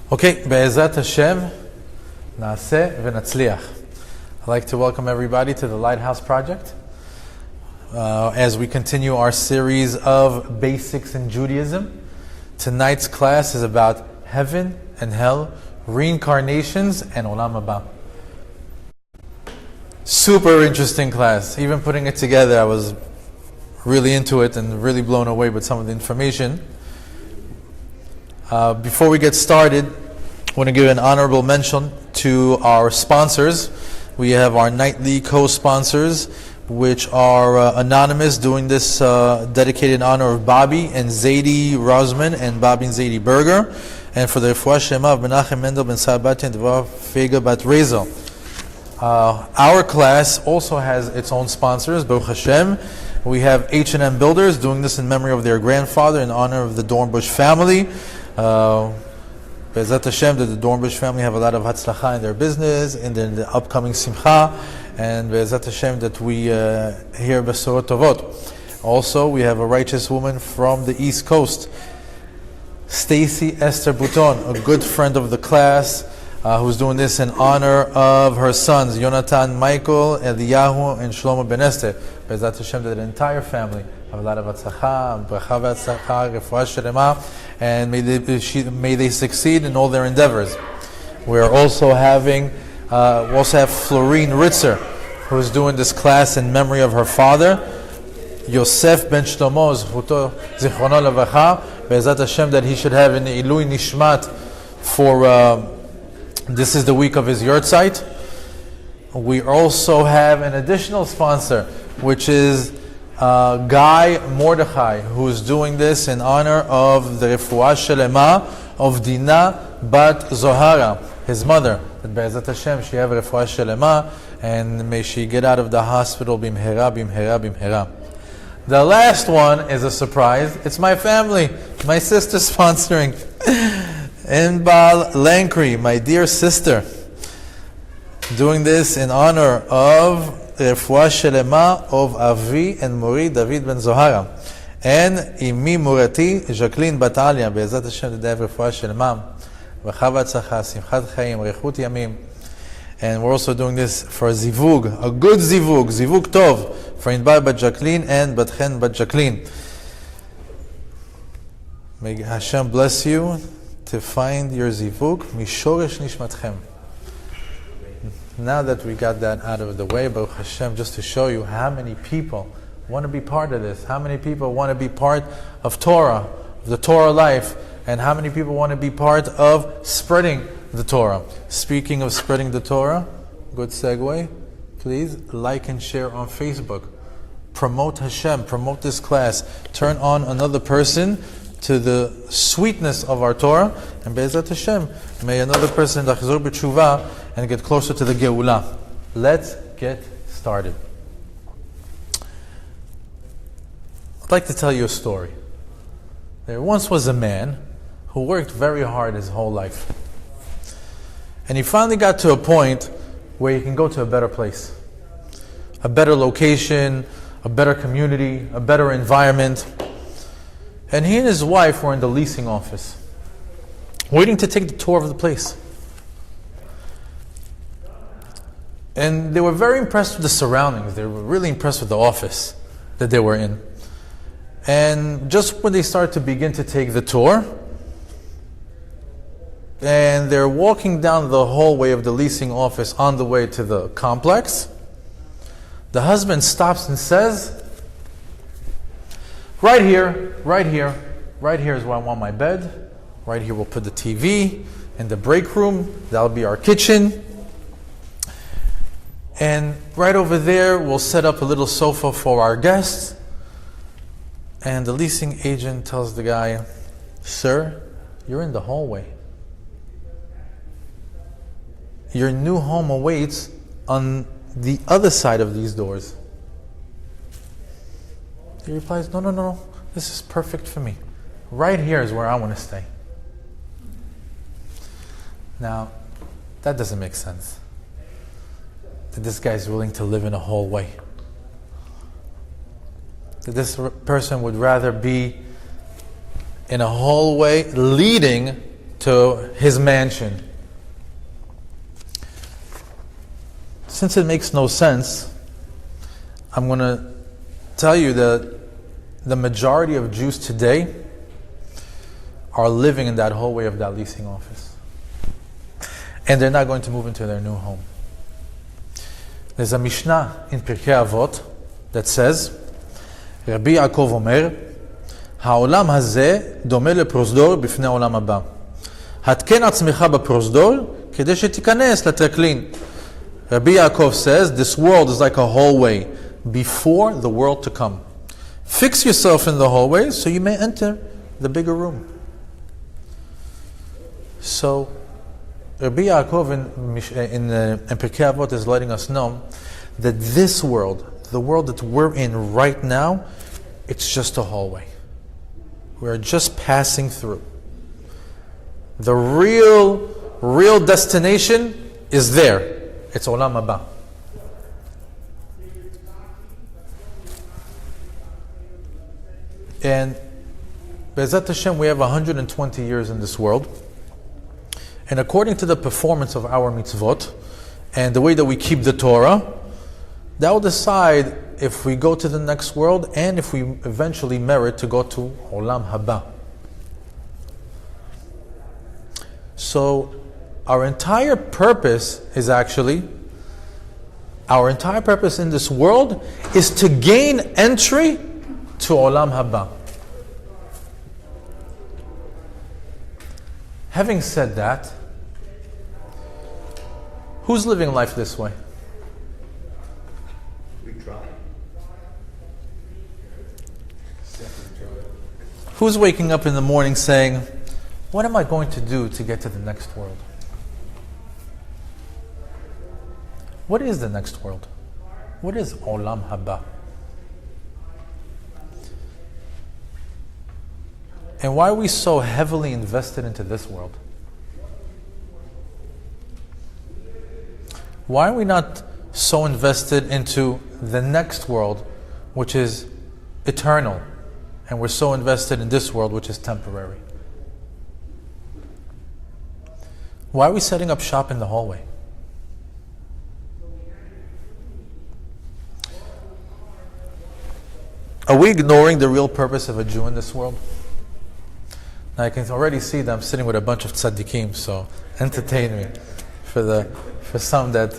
Okay, Be'ezat Hashem, Naaseh v'Natzliach. I'd like to welcome everybody to the Lighthouse project. As we continue our series of basics in Judaism, tonight's class is about heaven and hell, reincarnations, and Olam Habaa. Super interesting class. Even putting it together, I was really into it and really blown away with some of the information. Before we get started, I want to give an honorable mention to our sponsors. We have our nightly co-sponsors, which are anonymous, doing this dedicated in honor of Bobby and Zadie Rosman and Bobby and Zadie Berger, and for the Refuah Shema of Menachem Mendel ben Sabat and Dvar Fega Bat Rezel. Our class also has its own sponsors, Baruch Hashem. We have H&M Builders doing this in memory of their grandfather in honor of the Dornbush family. Be'ezat Hashem, that the Dornbush family have a lot of hatzlacha in their business and in the upcoming simcha, and Be'ezat Hashem that we hear besorot tovot. Also, we have a righteous woman from the East Coast, Stacy Esther Bouton, a good friend of the class, who's doing this in honor of her sons, Yonatan Michael, Eliyahu, and Shlomo Ben Esther. Be'ezat Hashem that the entire family have a lot of hatzlacha, bracha v'hatzlacha, refuah shelema, and may they succeed in all their endeavors. We are also having, we also have Florine Ritzer, who is doing this class in memory of her father, Yosef Ben Shlomo, Zichrono Levacha. Be'ezat Hashem that he should have an Ilui Nishmat for, this is the week of his yurtzeit. We also have an additional sponsor, which is Guy Mordechai, who is doing this in honor of the Refuah Shelema of Dina Bat Zohara, his mother. That Be'ezat Hashem, she have Refuah Shelema, and may she get out of the hospital bimhera, bimhera, bimhera. The last one is a surprise. It's my family, my sister sponsoring. Inbal Lankry, my dear sister, doing this in honor of Refuah Shelema of Avi and Mori David Ben Zohara, and Imi Murati Jacqueline Batalia. Be'ezat Hashem that Refuah Shelema, Bracha v'hatzlacha, Simchat Chaim, Rechut Yamim. And we're also doing this for Zivug, a good Zivug Tov, for Inbal Bat Jacqueline and Batchen Bat Jacqueline. May Hashem bless you to find your Zivug, Mishoresh Nishmatchem. Now that we got that out of the way, Baruch Hashem, just to show you how many people want to be part of this, how many people want to be part of Torah, of the Torah life, and how many people want to be part of spreading the Torah. Speaking of spreading the Torah, good segue, please like and share on Facebook. Promote Hashem, promote this class, turn on another person to the sweetness of our Torah, and Be'ezat Hashem, may another person dachzor b'tshuva and get closer to the Geulah. Let's get started. I'd like to tell you a story. There once was a man who worked very hard his whole life, and he finally got to a point where he can go to a better place, a better location, a better community, a better environment. And he and his wife were in the leasing office, waiting to take the tour of the place. And they were very impressed with the surroundings. They were really impressed with the office that they were in. And just when they started to begin to take the tour, and they're walking down the hallway of the leasing office on the way to the complex, the husband stops and says, right here is where I want my bed. Right here we'll put the TV. In the break room, that'll be our kitchen. And right over there, we'll set up a little sofa for our guests. And the leasing agent tells the guy, sir, you're in the hallway. Your new home awaits on the other side of these doors. He replies, no, this is perfect for me. Right here is where I want to stay. Now, that doesn't make sense. That this guy is willing to live in a hallway. That this person would rather be in a hallway leading to his mansion. Since it makes no sense, I'm going to tell you that the majority of Jews today are living in that hallway of that leasing office. And they're not going to move into their new home. There's a Mishnah in Pirkei Avot that says, Rabbi Yaakov Omer, העולם הזה דומה לפרוזדור בפני העולם הבא. התקן עצמך בפרוזדור כדי שתיכנס לטרקלין. Rabbi Yaakov says, this world is like a hallway before the world to come. Fix yourself in the hallway so you may enter the bigger room. So, Rabbi Yaakov in Pirkei Avot is letting us know that this world, the world that we're in right now, it's just a hallway. We're just passing through. The real destination is there. It's Olam Habaa. And Be'ezat Hashem, we have 120 years in this world. And according to the performance of our mitzvot and the way that we keep the Torah, that will decide if we go to the next world and if we eventually merit to go to Olam Habaa. So our entire purpose in this world is to gain entry to Olam Habaa. Having said that, who's living life this way? We try. Who's waking up in the morning saying, what am I going to do to get to the next world? What is the next world? What is Olam Habaa? And why are we so heavily invested into this world? Why are we not so invested into the next world, which is eternal, and we're so invested in this world, which is temporary? Why are we setting up shop in the hallway? Are we ignoring the real purpose of a Jew in this world? Now I can already see that I'm sitting with a bunch of tzaddikim, so entertain me for some that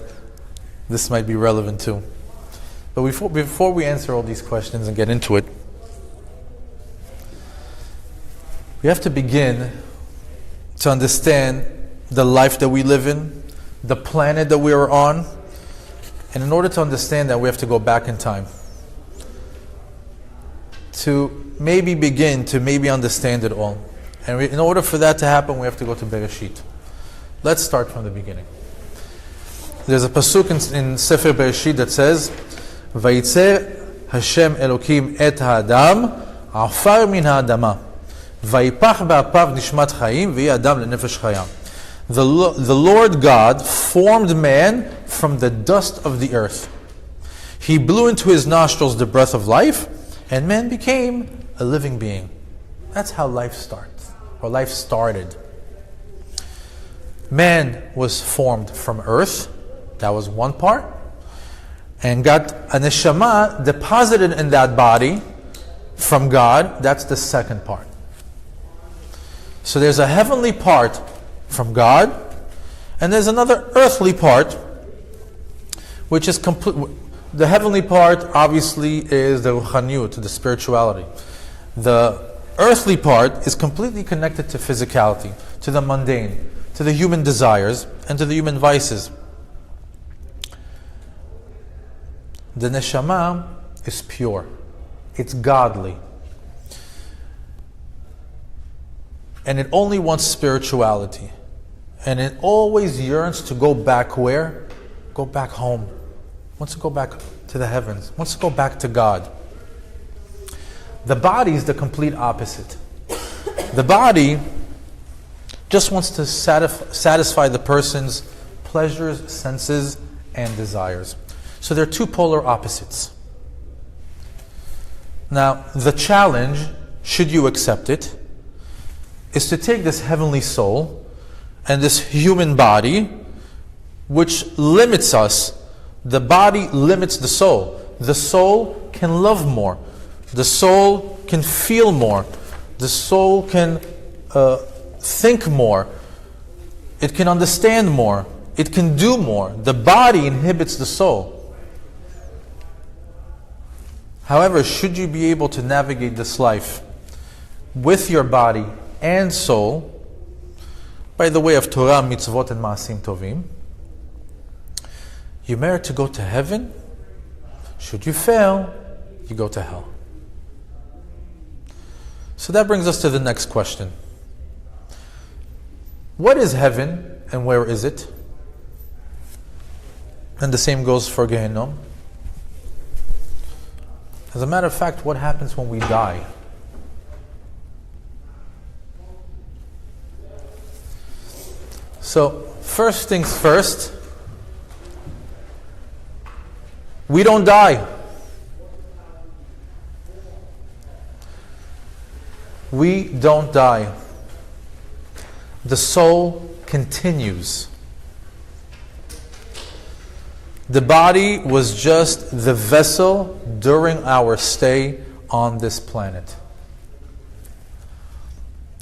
this might be relevant to. But before we answer all these questions and get into it, we have to begin to understand the life that we live in, the planet that we are on, and in order to understand that, we have to go back in time to maybe begin to maybe understand it all. And in order for that to happen, we have to go to Bereshit. Let's start from the beginning. There's a pasuk in Sefer Bereshit that says, "Vayitzer Hashem Elokim et ha'adam afar min ha'adama, vayipach ba'apav nishmat chayim v'yi adam lenefesh chaya." The Lord God formed man from the dust of the earth. He blew into his nostrils the breath of life, and man became a living being. That's how life starts, or life started. Man was formed from earth. That was one part. And got a neshama deposited in that body from God. That's the second part. So there's a heavenly part from God, and there's another earthly part, which is complete. The heavenly part obviously is the ruchaniyut, the spirituality. The earthly part is completely connected to physicality, to the mundane, to the human desires, and to the human vices. The neshama is pure. It's godly. And it only wants spirituality. And it always yearns to go back where? Go back home. Wants to go back to the heavens. Wants to go back to God. The body is the complete opposite. The body just wants to satisfy the person's pleasures, senses, and desires. So they're two polar opposites. Now, the challenge, should you accept it, is to take this heavenly soul and this human body, which limits us. The body limits the soul. The soul can love more. The soul can feel more. The soul can think more. It can understand more. It can do more. The body inhibits the soul. However, should you be able to navigate this life with your body and soul, by the way of Torah, mitzvot, and maasim tovim, you merit to go to heaven. Should you fail, you go to hell. So that brings us to the next question. What is heaven and where is it? And the same goes for Gehinnom. As a matter of fact, what happens when we die? So, first things first, we don't die. We don't die. The soul continues. The body was just the vessel during our stay on this planet.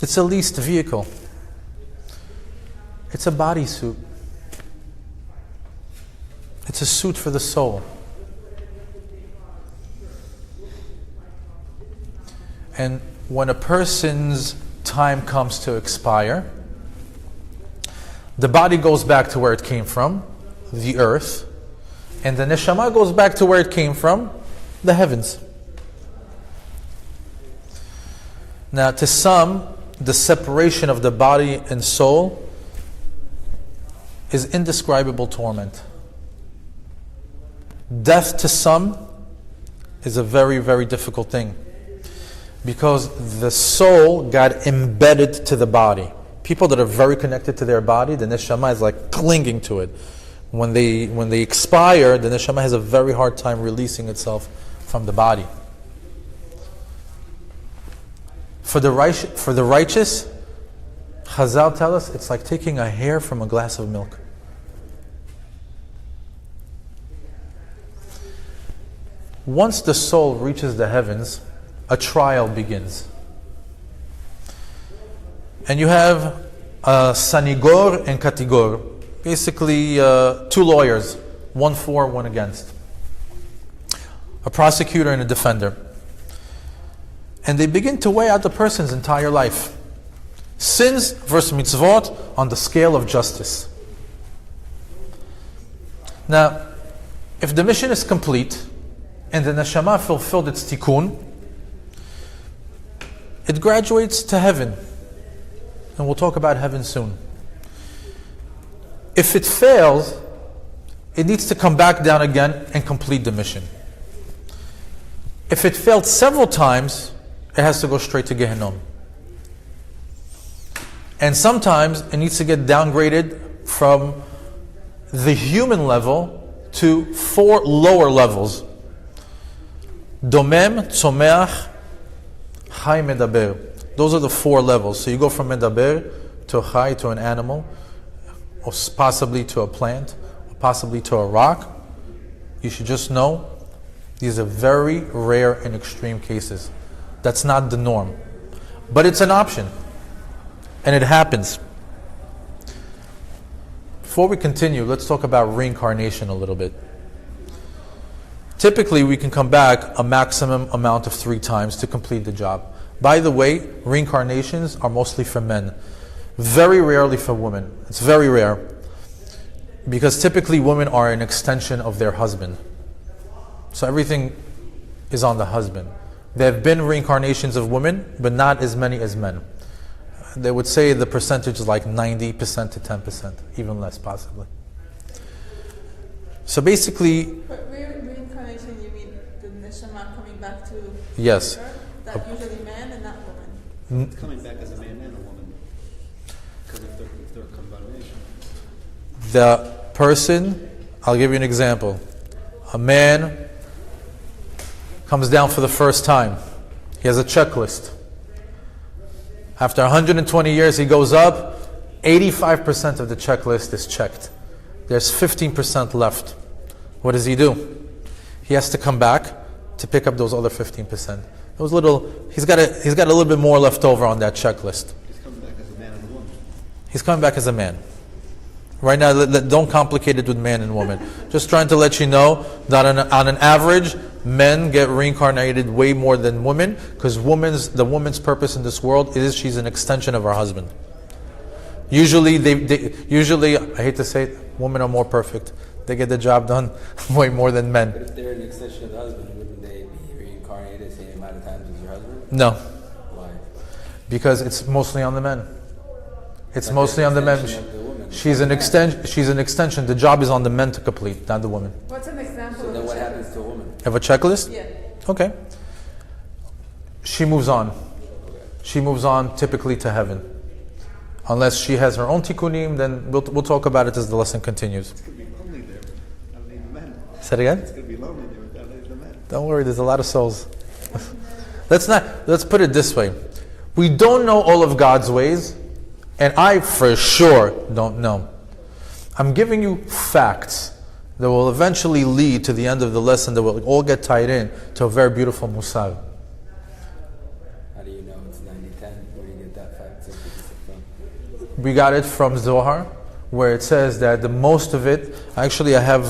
It's a leased vehicle. It's a bodysuit. It's a suit for the soul. And when a person's time comes to expire, the body goes back to where it came from, the earth, and the neshama goes back to where it came from, the heavens. Now, to some, the separation of the body and soul is indescribable torment. Death to some is a very, very difficult thing, because the soul got embedded to the body. People that are very connected to their body, the neshama is like clinging to it. When they expire, the neshama has a very hard time releasing itself from the body. For the righteous, Chazal tell us it's like taking a hair from a glass of milk. Once the soul reaches the heavens, a trial begins. And you have a sanigor and katigor. Basically, two lawyers, one for, one against. A prosecutor and a defender. And they begin to weigh out the person's entire life. Sins versus mitzvot on the scale of justice. Now, if the mission is complete and the neshama fulfilled its tikkun, it graduates to heaven. And we'll talk about heaven soon. If it fails, it needs to come back down again and complete the mission. If it failed several times, it has to go straight to Gehinnom. And sometimes it needs to get downgraded from the human level to 4 lower levels. Domem, Tzomeach, Chai, Medaber. Those are the 4 levels. So you go from Medaber to a Chai, to an animal, or possibly to a plant, or possibly to a rock. You should just know these are very rare and extreme cases. That's not the norm. But it's an option. And it happens. Before we continue, let's talk about reincarnation a little bit. Typically, we can come back a maximum amount of 3 times to complete the job. By the way, reincarnations are mostly for men. Very rarely for women. It's very rare. Because typically women are an extension of their husband. So everything is on the husband. There have been reincarnations of women, but not as many as men. They would say the percentage is like 90% to 10%, even less possibly. So basically... But reincarnation, you mean the neshama coming back to yes. Earth? That usually man and not woman. It's coming back as a man and a woman. Because if they're a combination. The person, I'll give you an example. A man comes down for the first time. He has a checklist. After 120 years, he goes up. 85% of the checklist is checked. There's 15% left. What does he do? He has to come back to pick up those other 15%. He's got a little bit more left over on that checklist. He's coming back as a man and a woman. He's coming back as a man. Right now, don't complicate it with man and woman. Just trying to let you know that on an average, men get reincarnated way more than women, because the woman's purpose in this world is she's an extension of her husband. Usually, I hate to say it, women are more perfect. They get the job done way more than men. But if they're an extension of the husband, wouldn't they be reincarnated the same amount of times as your husband? No. Why? Because it's mostly on the men. It's But mostly they're on the an men. extension of the woman. She's an extension. The job is on the men to complete, not the woman. What's an example So of then a what checklist? happens to a woman? Have a checklist? Yeah. Okay. She moves on. She moves on typically to heaven. Unless she has her own tikkunim, then we'll talk about it as the lesson continues. It's going to be lonely there without any men. Say it again? It's going to be lonely there without any men. Don't worry, there's a lot of souls. Let's put it this way. We don't know all of God's ways, and I for sure don't know. I'm giving you facts that will eventually lead to the end of the lesson that will all get tied in to a very beautiful musar. How do you know it's 90-10? Where do you get that fact? We got it from Zohar, where it says that the most of it. Actually, I have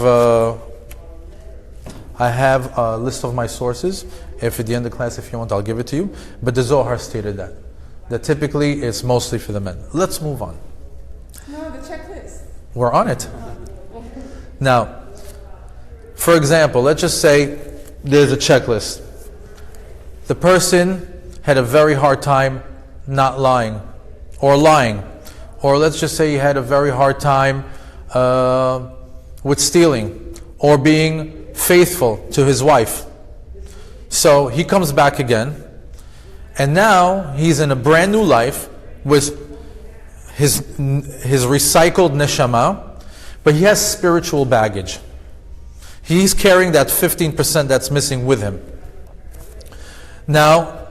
a list of my sources. If at the end of the class, if you want, I'll give it to you. But the Zohar stated that typically it's mostly for the men. Let's move on. No, the checklist. We're on it. Now, for example, let's just say there's a checklist. The person had a very hard time not lying, or lying. Or let's just say he had a very hard time with stealing, or being faithful to his wife. So he comes back again, and now he's in a brand new life with his recycled neshama, but he has spiritual baggage. He's carrying that 15% that's missing with him. Now,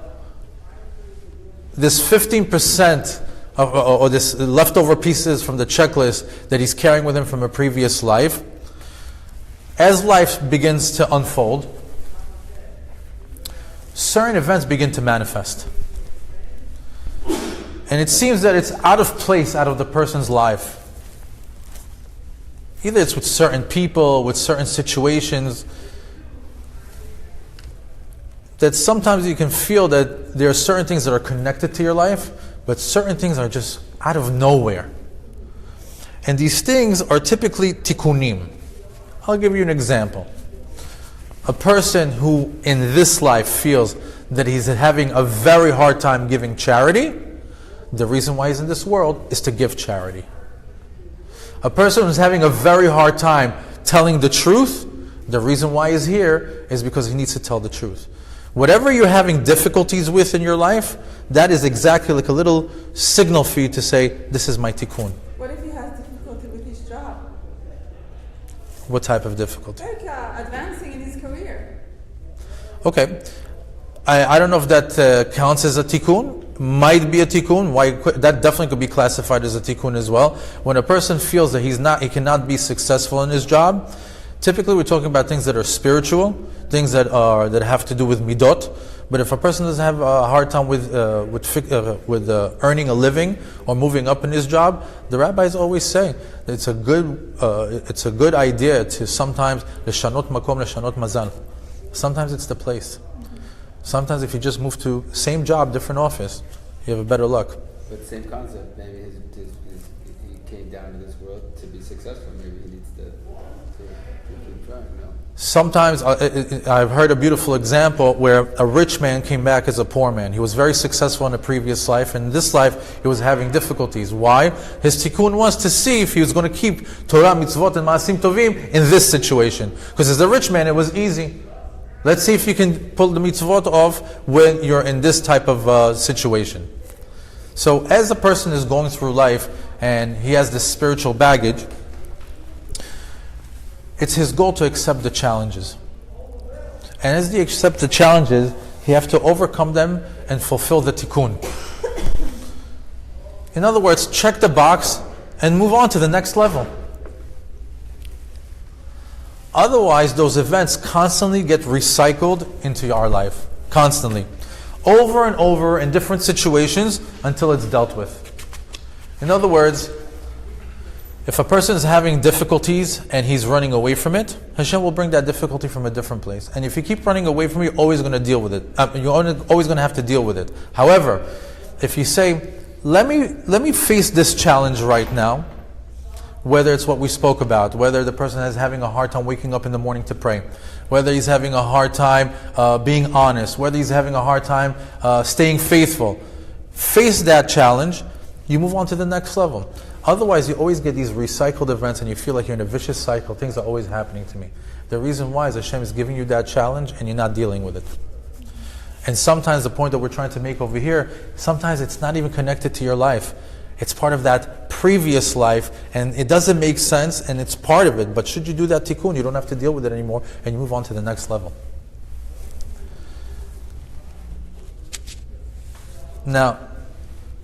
this 15% or this leftover pieces from the checklist that he's carrying with him from a previous life, as life begins to unfold, certain events begin to manifest. And it seems that it's out of place out of the person's life. Either it's with certain people, with certain situations, that sometimes you can feel that there are certain things that are connected to your life, but certain things are just out of nowhere. And these things are typically tikkunim. I'll give you an example. A person who in this life feels that he's having a very hard time giving charity, the reason why he's in this world is to give charity. A person who's having a very hard time telling the truth, the reason why he's here is because he needs to tell the truth. Whatever you're having difficulties with in your life, that is exactly like a little signal for you to say, this is my tikkun. What if he has difficulty with his job? What type of difficulty? Like advancing in his career. Okay. I don't know if that counts as a tikkun. Might be a tikkun. That definitely could be classified as a tikkun as well. When a person feels that he cannot be successful in his job, typically we're talking about things that are spiritual, things that have to do with midot. But if a person doesn't have a hard time with earning a living or moving up in his job, the rabbis always say that it's a good idea to sometimes leshanot makom, leshanot mazal. Sometimes it's the place. Sometimes if you just move to same job, different office, you have a better luck. But same concept. Maybe he came down to this world to be successful. Maybe he needs to keep trying. No. Sometimes I've heard a beautiful example where a rich man came back as a poor man. He was very successful in a previous life, and in this life he was having difficulties. Why? His tikkun was to see if he was going to keep Torah, mitzvot, and maasim tovim in this situation. Because as a rich man, it was easy. Let's see if you can pull the mitzvot off when you're in this type of situation. So as a person is going through life and he has this spiritual baggage, it's his goal to accept the challenges. And as he accepts the challenges, he has to overcome them and fulfill the tikkun. In other words, check the box and move on to the next level. Otherwise, those events constantly get recycled into our life. Constantly. Over and over in different situations until it's dealt with. In other words, if a person is having difficulties and he's running away from it, Hashem will bring that difficulty from a different place. And if you keep running away from it, you're always going to deal with it. You're always going to have to deal with it. However, if you say, let me face this challenge right now, whether it's what we spoke about, whether the person is having a hard time waking up in the morning to pray, whether he's having a hard time being honest, whether he's having a hard time staying faithful, face that challenge, you move on to the next level. Otherwise, you always get these recycled events and you feel like you're in a vicious cycle. Things are always happening to me. The reason why is Hashem is giving you that challenge and you're not dealing with it. And sometimes the point that we're trying to make over here, sometimes it's not even connected to your life. It's part of that previous life and it doesn't make sense and it's part of it. But should you do that tikkun, you don't have to deal with it anymore and you move on to the next level. Now,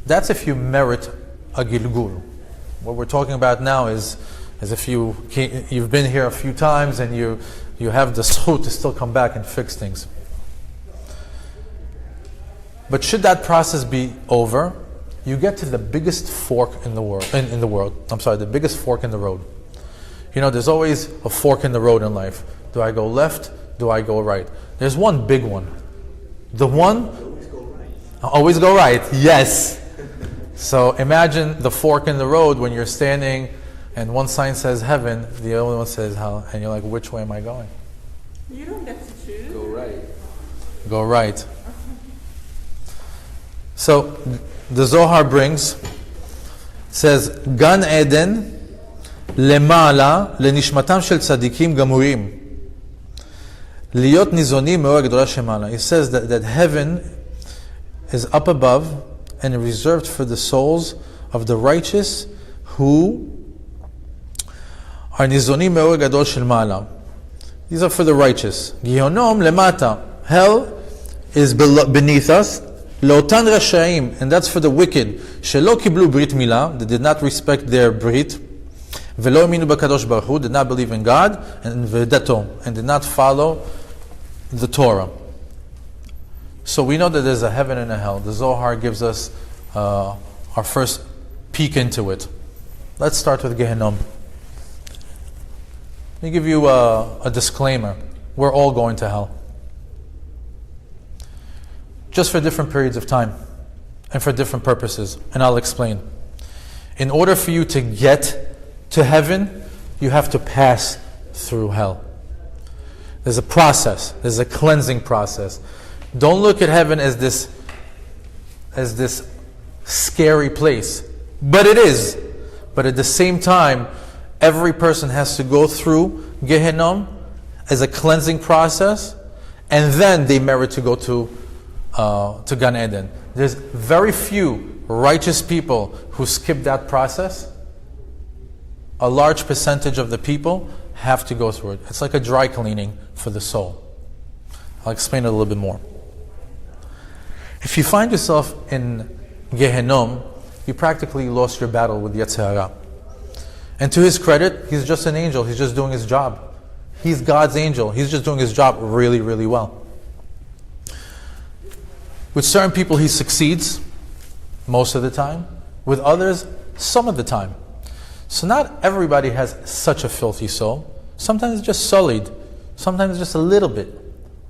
that's if you merit a gilgul. What we're talking about now is if you've been here a few times and you have the zchut to still come back and fix things. But should that process be over, you get to the biggest fork in the world. The biggest fork in the road. You know, there's always a fork in the road in life. Do I go left? Do I go right? There's one big one. The one. Always go right. Yes. So imagine the fork in the road when you're standing and one sign says heaven, the other one says hell, and you're like, which way am I going? You don't get to choose. Go right. Go right. So the Zohar says, Gan Eden lemala lenishmatam shel tzadikim gamurim liot nizonim me'or gedola shemala. It says that heaven is up above and reserved for the souls of the righteous who are nizonim me'or gadol shel ma'ala. These are for the righteous. Gihonom lemata. Hell is beneath us. Lotan rashaim, and that's for the wicked. Shelo kiblu brit milah, they did not respect their brit. Velo aminu b'kadosh baruch hu, did not believe in God, and v'dato, and did not follow the Torah. So we know that there's a heaven and a hell. The Zohar gives us our first peek into it. Let's start with Gehenom. Let me give you a disclaimer. We're all going to hell. Just for different periods of time and for different purposes. And I'll explain. In order for you to get to heaven, you have to pass through hell. There's a process. There's a cleansing process. Don't look at heaven as this scary place. But it is. But at the same time, every person has to go through Gehenom as a cleansing process, and then they merit to go to Gan Eden. There's very few righteous people who skip that process. A large percentage of the people have to go through it. It's like a dry cleaning for the soul. I'll explain it a little bit more. If you find yourself in Gehenom, you practically lost your battle with Yetzer Hara. And to his credit, he's just an angel. He's just doing his job. He's God's angel. He's just doing his job really, really well. With certain people, he succeeds most of the time. With others, some of the time. So not everybody has such a filthy soul. Sometimes it's just sullied. Sometimes it's just a little bit.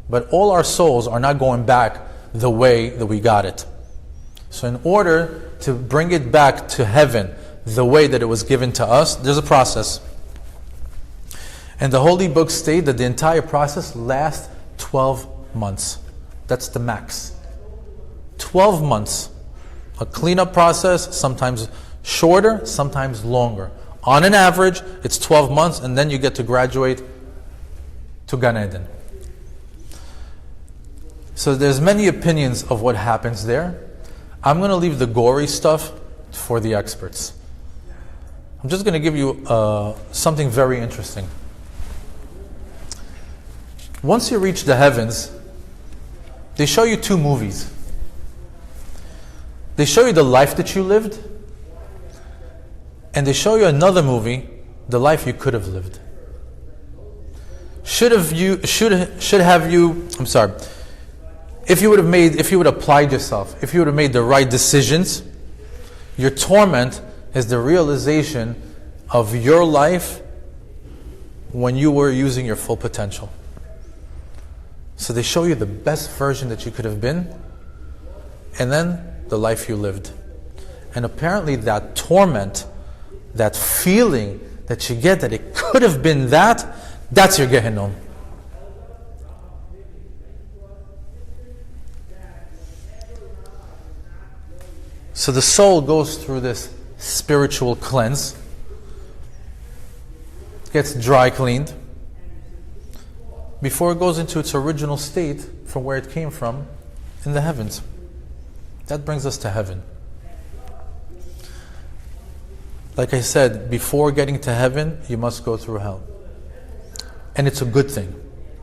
But all our souls are not going back the way that we got it. So in order to bring it back to heaven the way that it was given to us, there's a process. And the holy books state that the entire process lasts 12 months. That's the max. 12 months. A cleanup process, sometimes shorter, sometimes longer. On an average, it's 12 months, and then you get to graduate to Gan Eden. So there's many opinions of what happens there. I'm going to leave the gory stuff for the experts. I'm just going to give you something very interesting. Once you reach the heavens, they show you two movies. They show you the life that you lived, and they show you another movie, the life you could have lived. If you would have applied yourself, if you would have made the right decisions, your torment is the realization of your life when you were using your full potential. So they show you the best version that you could have been, and then the life you lived. And apparently that torment, that feeling that you get that it could have been that's your Gehinnom. So the soul goes through this spiritual cleanse, gets dry cleaned, before it goes into its original state from where it came from in the heavens. That brings us to heaven. Like I said, before getting to heaven, you must go through hell. And it's a good thing.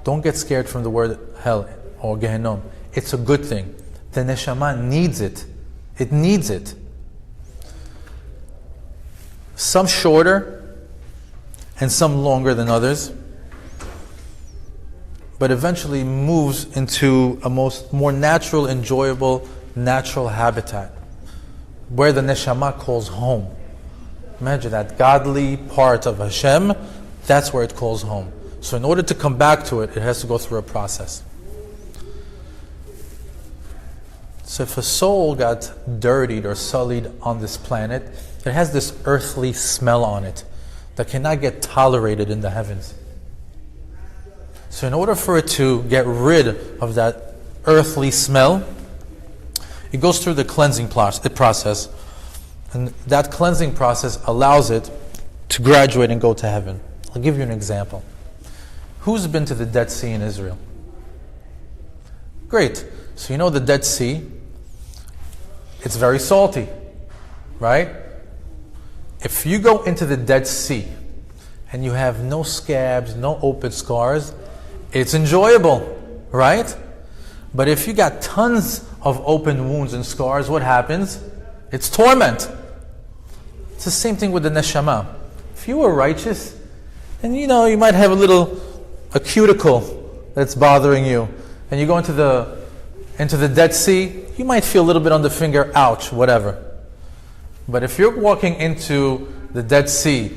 Don't get scared from the word hell or Gehinnom. It's a good thing. The neshama needs it. It needs it. Some shorter and some longer than others, but eventually moves into a more natural, enjoyable, natural habitat where the neshama calls home. Imagine that godly part of Hashem, that's where it calls home. So in order to come back to it, it has to go through a process. So if a soul got dirtied or sullied on this planet, it has this earthly smell on it that cannot get tolerated in the heavens. So in order for it to get rid of that earthly smell, it goes through the cleansing process. And that cleansing process allows it to graduate and go to heaven. I'll give you an example. Who's been to the Dead Sea in Israel? Great. So you know the Dead Sea, it's very salty, right? If you go into the Dead Sea and you have no scabs, no open scars, it's enjoyable, right? But if you got tons of open wounds and scars, what happens? It's torment. It's the same thing with the neshama. If you were righteous, and you might have a cuticle that's bothering you, and you go into the Dead Sea, you might feel a little bit on the finger, ouch, whatever. But if you're walking into the Dead Sea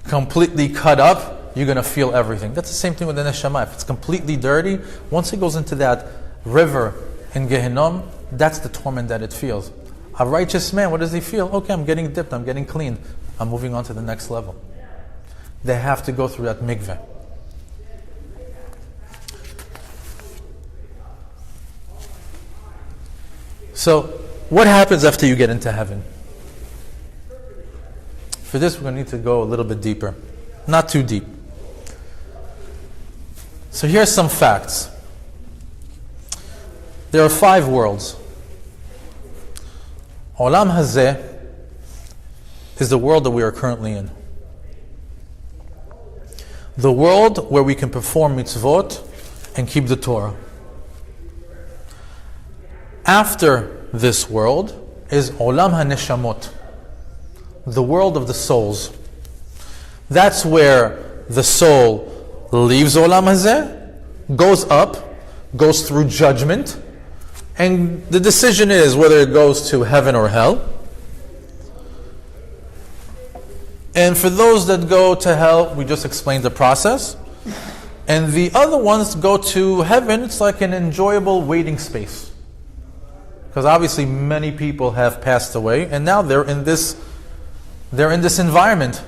completely cut up, you're going to feel everything. That's the same thing with the neshama. If it's completely dirty, once it goes into that river in Gehinnom, that's the torment that it feels. A righteous man, what does he feel? Okay, I'm getting dipped, I'm getting cleaned. I'm moving on to the next level. They have to go through that mikveh. So, what happens after you get into heaven? For this, we're going to need to go a little bit deeper. Not too deep. So here's some facts. There are 5 worlds. Olam Hazeh is the world that we are currently in. The world where we can perform mitzvot and keep the Torah. After this world is Olam HaNeshamot, the world of the souls. That's where the soul leaves Olam Hazeh, goes up, goes through judgment, and the decision is whether it goes to heaven or hell. And for those that go to hell, we just explained the process. And the other ones go to heaven, it's like an enjoyable waiting space. Because obviously many people have passed away, and now they're in this environment.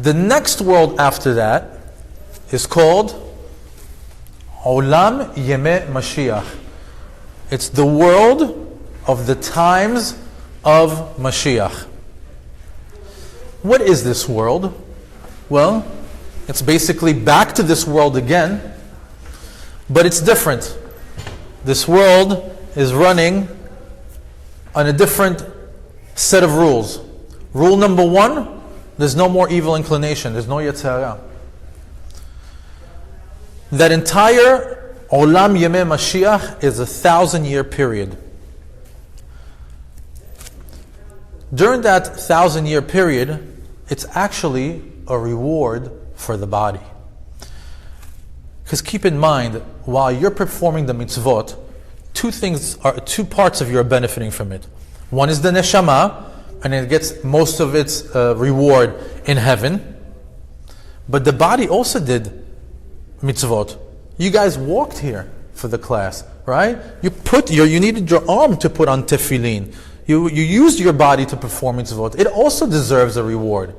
The next world after that is called Olam Yemei Mashiach. It's the world of the times of Mashiach. What is this world? Well, it's basically back to this world again, but it's different. This world is running on a different set of rules. Rule number 1, there's no more evil inclination. There's no Yetzer Hara. That entire Olam Yemei Mashiach is a 1,000-year period. during that 1,000-year period, it's actually a reward for the body. Because keep in mind, while you're performing the mitzvot, two parts of you are benefiting from it. One is the neshama, and it gets most of its reward in heaven. But the body also did mitzvot. You guys walked here for the class, right? You needed your arm to put on tefillin. You used your body to perform mitzvot. It also deserves a reward.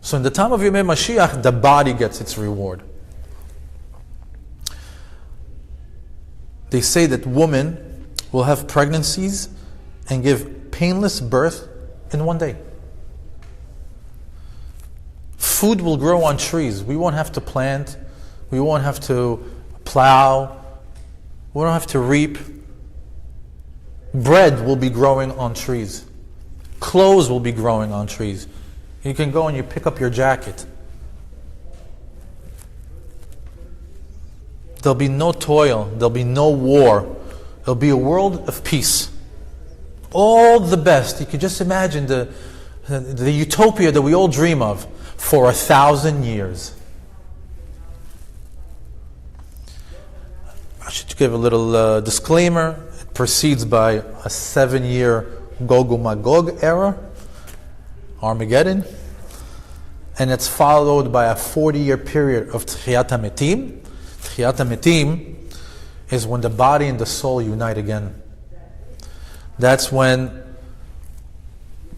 So in the time of Yemei Mashiach, the body gets its reward. They say that women will have pregnancies and give painless birth in one day. Food will grow on trees. We won't have to plant. We won't have to plow. We won't have to reap. Bread will be growing on trees. Clothes will be growing on trees. You can go and you pick up your jacket. There'll be no toil. There'll be no war. It'll be a world of peace. All the best. You could just imagine the utopia that we all dream of for 1,000 years. I should give a little disclaimer. It proceeds by a 7-year Gog Magog era, Armageddon, and it's followed by a 40-year period of Tchiyat HaMetim. Tchiyat HaMetim is when the body and the soul unite again. That's when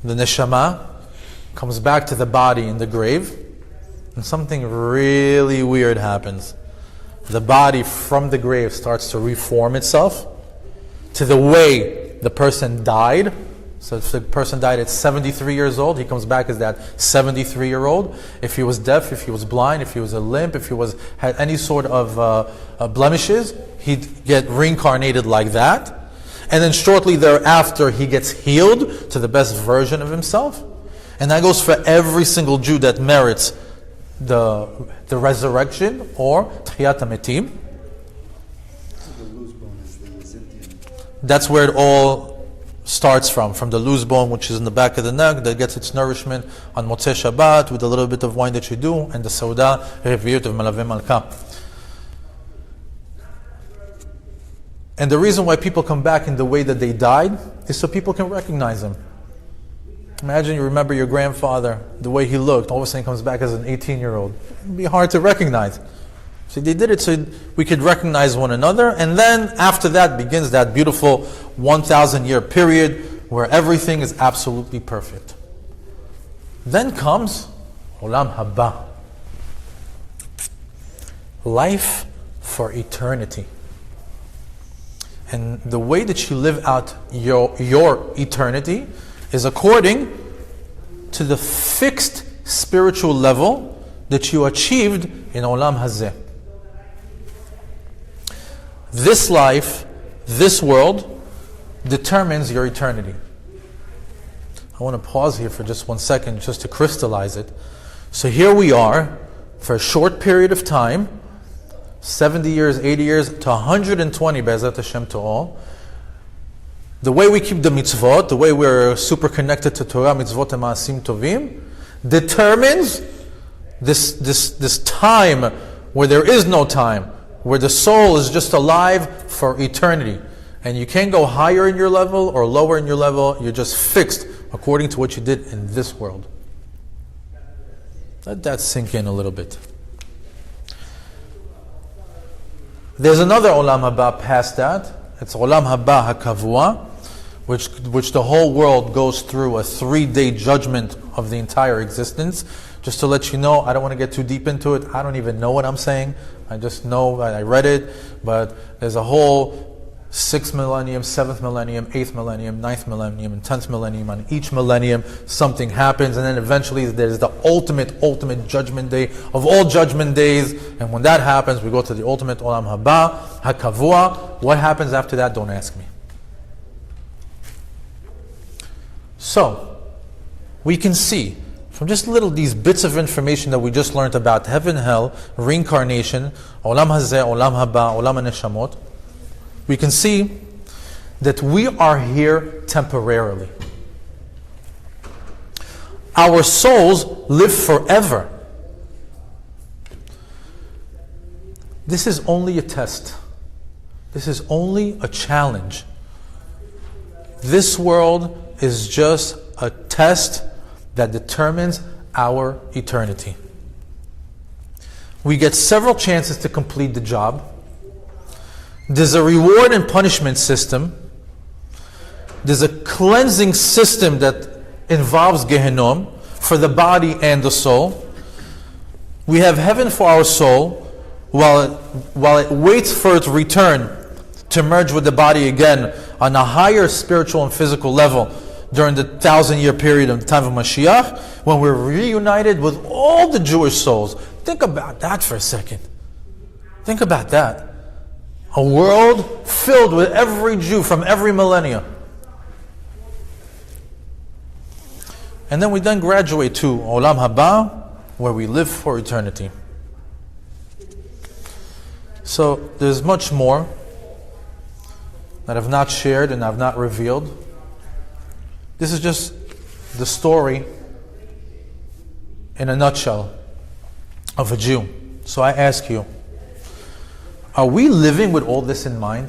the neshama comes back to the body in the grave, and something really weird happens. The body from the grave starts to reform itself to the way the person died. So if the person died at 73 years old, he comes back as that 73-year-old. If he was deaf, if he was blind, if he was a limp, if he had any sort of blemishes, he'd get reincarnated like that. And then shortly thereafter, he gets healed to the best version of himself. And that goes for every single Jew that merits the resurrection or Tchiyat HaMetim. The loose bone is the Zintian. That's where it all starts from the loose bone, which is in the back of the neck, that gets its nourishment on Motzei Shabbat with a little bit of wine that you do, and the Sauda Reviut of Malaveh Malka. And the reason why people come back in the way that they died is so people can recognize them. Imagine you remember your grandfather, the way he looked, all of a sudden he comes back as an 18-year-old. It'd be hard to recognize. So they did it so we could recognize one another, and then after that begins that beautiful 1,000-year period where everything is absolutely perfect. Then comes Olam Habaa. Life for eternity. And the way that you live out your eternity is according to the fixed spiritual level that you achieved in Olam Hazeh. This life, this world, determines your eternity. I want to pause here for just 1 second just to crystallize it. So here we are for a short period of time, 70 years, 80 years, to 120, Be'ezrat Hashem, to all. The way we keep the mitzvot, the way we're super connected to Torah, mitzvot and ma'asim tovim, determines this time where there is no time, where the soul is just alive for eternity. And you can't go higher in your level or lower in your level. You're just fixed according to what you did in this world. Let that sink in a little bit. There's another Olam Habaa past that. It's Olam Habaa HaKavua, which the whole world goes through a 3-day judgment of the entire existence. Just to let you know, I don't want to get too deep into it. I don't even know what I'm saying. I just know that I read it. But there's a whole 6th millennium, 7th millennium, 8th millennium, 9th millennium, and 10th millennium. On each millennium, something happens. And then eventually there's the ultimate judgment day of all judgment days. And when that happens, we go to the ultimate Olam Habaa, HaKavua. What happens after that? Don't ask me. So, we can see from just these bits of information that we just learned about heaven, hell, reincarnation, Olam Hazeh, Olam Habaa, Olam HaNeshamot, we can see that we are here temporarily. our souls live forever. This is only a test. This is only a challenge. This world is just a test that determines our eternity. We get several chances to complete the job. There's a reward and punishment system. There's a cleansing system that involves Gehenom for the body and the soul. We have heaven for our soul while it waits for its return to merge with the body again on a higher spiritual and physical level during the 1,000-year period of the time of Mashiach, when we're reunited with all the Jewish souls. Think about that for a second. Think about that. A world filled with every Jew from every millennia. And then we graduate to Olam Habaa, where we live for eternity. So there's much more that I've not shared and I've not revealed. This is just the story in a nutshell of a Jew. So I ask you, are we living with all this in mind?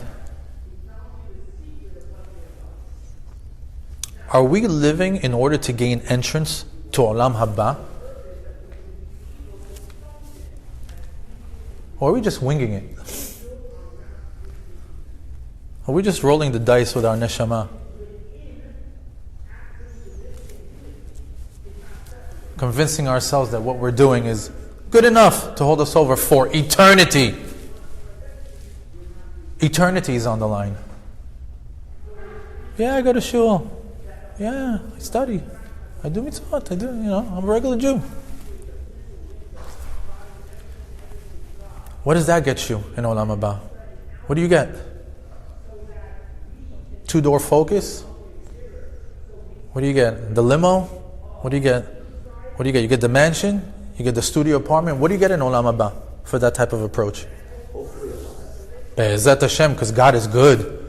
Are we living in order to gain entrance to Olam Habaa? Or are we just winging it? Are we just rolling the dice with our neshama? Convincing ourselves that what we're doing is good enough to hold us over for eternity. Eternity is on the line. Yeah, I go to shul. Yeah, I study. I do mitzvot. I'm a regular Jew. What does that get you in Olam Habaa? What do you get? 2-door Focus? What do you get? The limo? What do you get? What do you get? You get the mansion? You get the studio apartment? What do you get in Olam Habaa for that type of approach? Be'ezat Hashem, because God is good.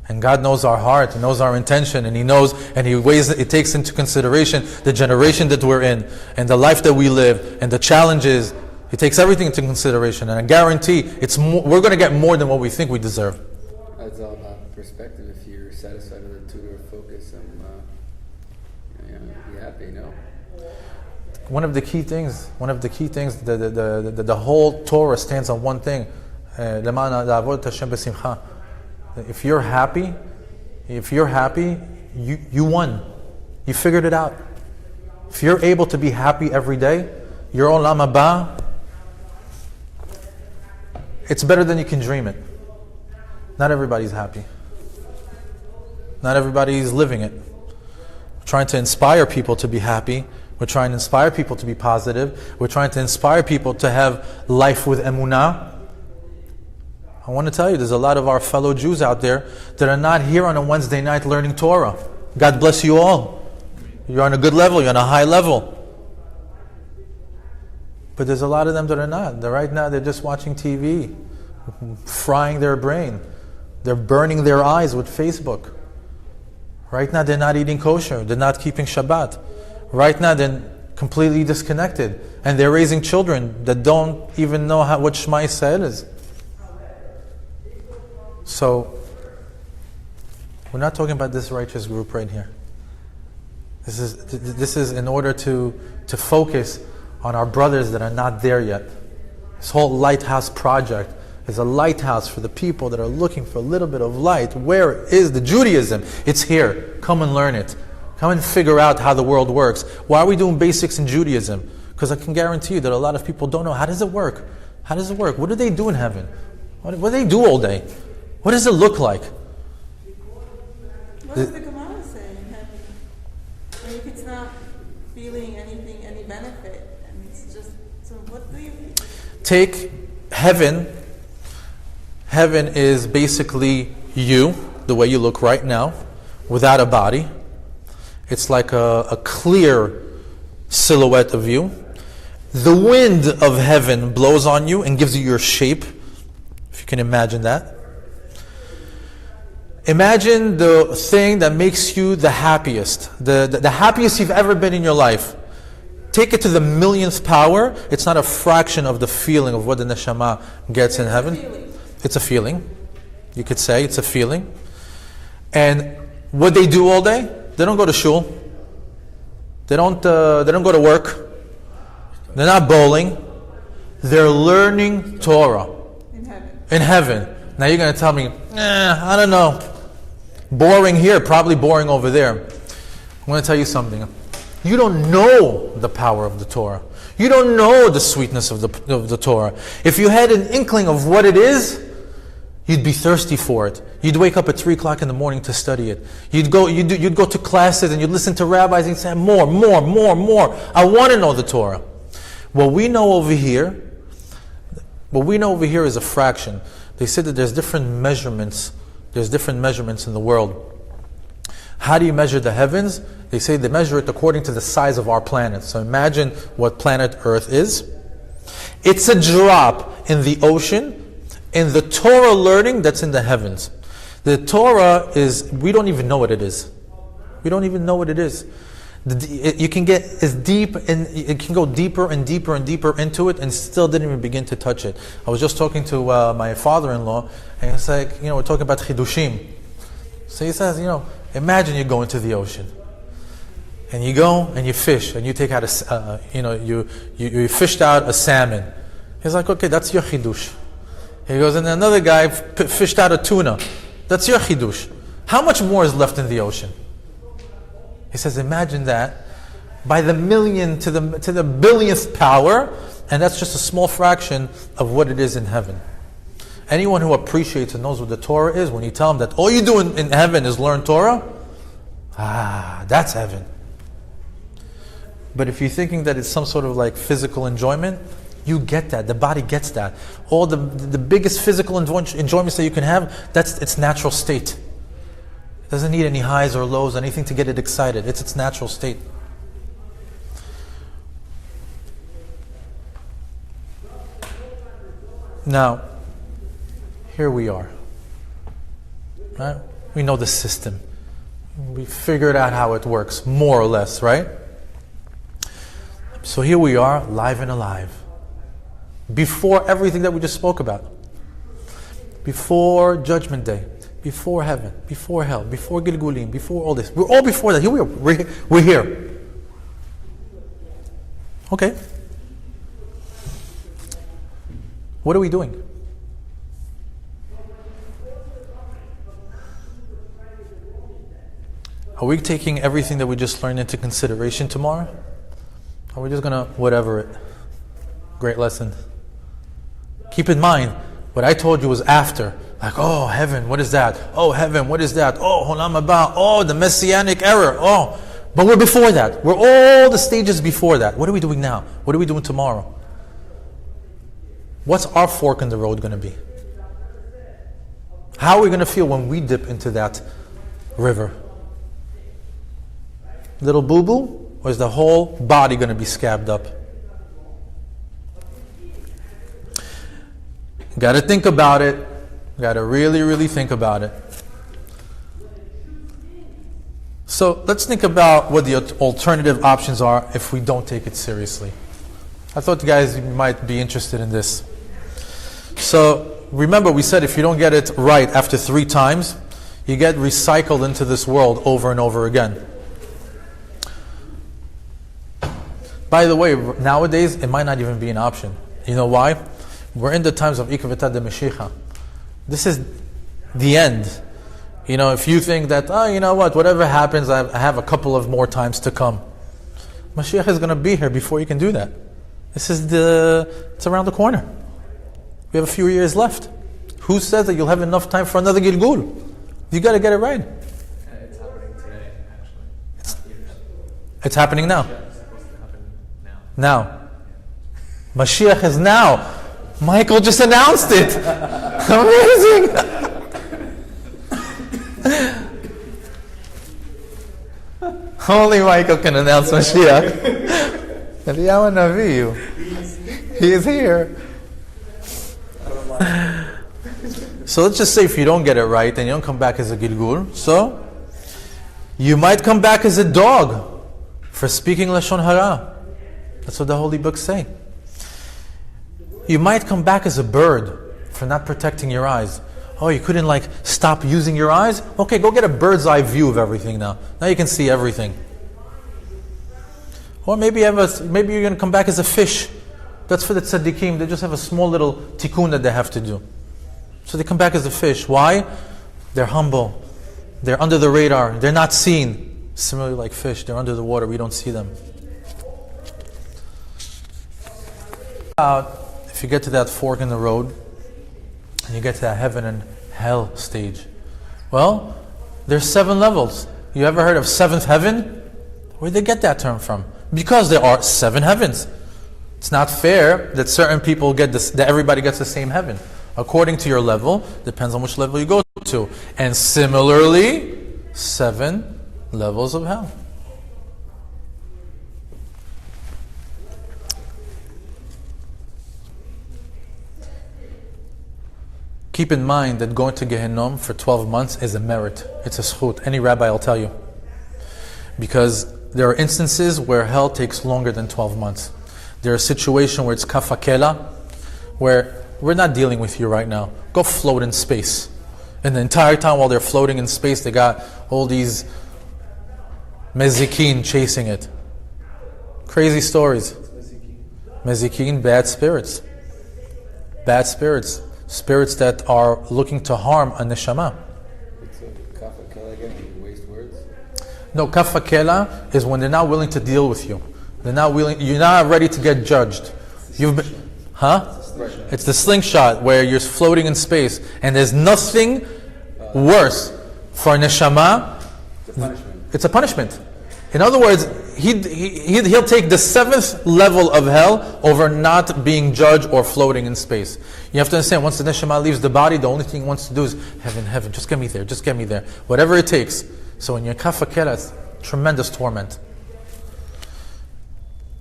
And God knows our heart, He knows our intention, and He knows, and He takes into consideration the generation that we're in, and the life that we live, and the challenges. He takes everything into consideration, and I guarantee we're going to get more than what we think we deserve. It's all about perspective. If you're satisfied with a 2-door Focus, be happy, One of the key things, the whole Torah stands on one thing. If you're happy, you won. You figured it out. If you're able to be happy every day, your Olam Habaa, it's better than you can dream it. Not everybody's happy. Not everybody's living it. We're trying to inspire people to be happy. We're trying to inspire people to be positive. We're trying to inspire people to have life with emunah. I want to tell you, there's a lot of our fellow Jews out there that are not here on a Wednesday night learning Torah. God bless you all. You're on a good level. You're on a high level. But there's a lot of them that are not. Right now, they're just watching TV, frying their brain. They're burning their eyes with Facebook. Right now, they're not eating kosher. They're not keeping Shabbat. Right now, they're completely disconnected. And they're raising children that don't even know what Shema Yisrael is. So, we're not talking about this righteous group right here. This is in order to focus on our brothers that are not there yet. This whole Lighthouse project is a lighthouse for the people that are looking for a little bit of light. Where is the Judaism? It's here. Come and learn it. Come and figure out how the world works. Why are we doing basics in Judaism? Because I can guarantee you that a lot of people don't know. How does it work? How does it work? What do they do in heaven? What do they do all day? What does it look like? What does the Gemara say in heaven? If it's not feeling anything, any benefit, and it's just, so what do you take heaven? Heaven is basically you, the way you look right now, without a body. It's like a clear silhouette of you. The wind of heaven blows on you and gives you your shape, if you can imagine that. Imagine the thing that makes you the happiest, the happiest you've ever been in your life. Take it to the millionth power. It's not a fraction of the feeling of what the neshama gets in heaven. It's a feeling. You could say it's a feeling. And what they do all day, they don't go to shul. They don't go to work. They're not bowling. They're learning Torah. In heaven. Now you're going to tell me, I don't know. Boring here, probably boring over there. I'm going to tell you something. You don't know the power of the Torah. You don't know the sweetness of the Torah. If you had an inkling of what it is, you'd be thirsty for it. You'd wake up at 3 o'clock in the morning to study it. You'd go to classes and you'd listen to rabbis and say, more. I want to know the Torah. What we know over here is a fraction. They said that there's different measurements. There's different measurements in the world. How do you measure the heavens? They say they measure it according to the size of our planet. So imagine what planet Earth is. It's a drop in the ocean, in the Torah learning that's in the heavens. The Torah is, we don't even know what it is. We don't even know what it is. You can get as deep, and it can go deeper and deeper and deeper into it, and still didn't even begin to touch it. I was just talking to my father-in-law, and it's like, we're talking about chidushim. So he says, imagine you go into the ocean, and you go and you fish, and you take out you fished out a salmon. He's like, okay, that's your chidush. He goes, and another guy fished out a tuna. That's your chidush. How much more is left in the ocean? He says, imagine that by the million to the billionth power, and that's just a small fraction of what it is in heaven. Anyone who appreciates and knows what the Torah is, when you tell them that all you do in heaven is learn Torah, that's heaven. But if you're thinking that it's some sort of like physical enjoyment, you get that. The body gets that. All the biggest physical enjoyments that you can have, that's its natural state. It doesn't need any highs or lows, anything to get it excited. It's its natural state. Now, here we are. Right? We know the system. We figured out how it works, more or less, right? So here we are, live and alive. Before everything that we just spoke about. Before Judgment Day. Before heaven. Before hell. Before Gilgulim. Before all this. We're all before that. Here we are. We're here. Okay. What are we doing? Are we taking everything that we just learned into consideration tomorrow? Or are we just going to whatever it? Great lesson. Keep in mind, what I told you was after. Like, oh, heaven, what is that? Oh, heaven, what is that? Oh, Olam Habaa. Oh, the Messianic era. Oh, but we're before that. We're all the stages before that. What are we doing now? What are we doing tomorrow? What's our fork in the road going to be? How are we going to feel when we dip into that river? Little boo-boo? Or is the whole body going to be scabbed up? Got to think about it. Got to really, really think about it. So let's think about what the alternative options are if we don't take it seriously. I thought you guys might be interested in this. So remember, we said if you don't get it right after 3 times, you get recycled into this world over and over again. By the way, nowadays it might not even be an option. You know why? We're in the times of Ikveta de Meshicha. This is the end. If you think that, you know what, whatever happens, I have a couple of more times to come. Mashiach is going to be here before you can do that. It's around the corner. We have a few years left. Who says that you'll have enough time for another Gilgul? You got to get it right. It's happening today, actually. It's happening now. It's supposed to happen now. Mashiach is now. Michael just announced it. Amazing. Only Michael can announce Mashiach. Eliyahu Navi, he is here. So let's just say if you don't get it right and you don't come back as a Gilgul, so you might come back as a dog for speaking Lashon Hara. That's what the holy books say. You might come back as a bird for not protecting your eyes. Oh, you couldn't stop using your eyes? Okay, go get a bird's eye view of everything now. Now you can see everything. Or maybe you're going to come back as a fish. That's for the tzaddikim. They just have a small little tikkun that they have to do. So they come back as a fish. Why? They're humble. They're under the radar. They're not seen. Similarly like fish, they're under the water. We don't see them. If you get to that fork in the road, and you get to that heaven and hell stage, well, there's 7 levels. You ever heard of 7th heaven? Where'd they get that term from? Because there are 7 heavens. It's not fair that certain people that everybody gets the same heaven. According to your level, depends on which level you go to. And similarly, 7 levels of hell. Keep in mind that going to Gehinnom for 12 months is a merit. It's a schut. Any rabbi will tell you. Because there are instances where hell takes longer than 12 months. There are situations where it's kafakela, where we're not dealing with you right now. Go float in space. And the entire time while they're floating in space, they got all these mezikin chasing it. Crazy stories. Mezikin, bad spirits. Bad spirits. Spirits that are looking to harm a neshama. It's a kafakela again, you waste words? No, kafakela is when they're not willing to deal with you. They're not willing. You're not ready to get judged. You've been, It's the slingshot where you're floating in space, and there's nothing worse for a neshama. It's a punishment. In other words, he'll take the 7th level of hell over not being judged or floating in space. You have to understand, once the neshama leaves the body, the only thing he wants to do is heaven, just get me there, just get me there. Whatever it takes. So in your kafakela, it's tremendous torment.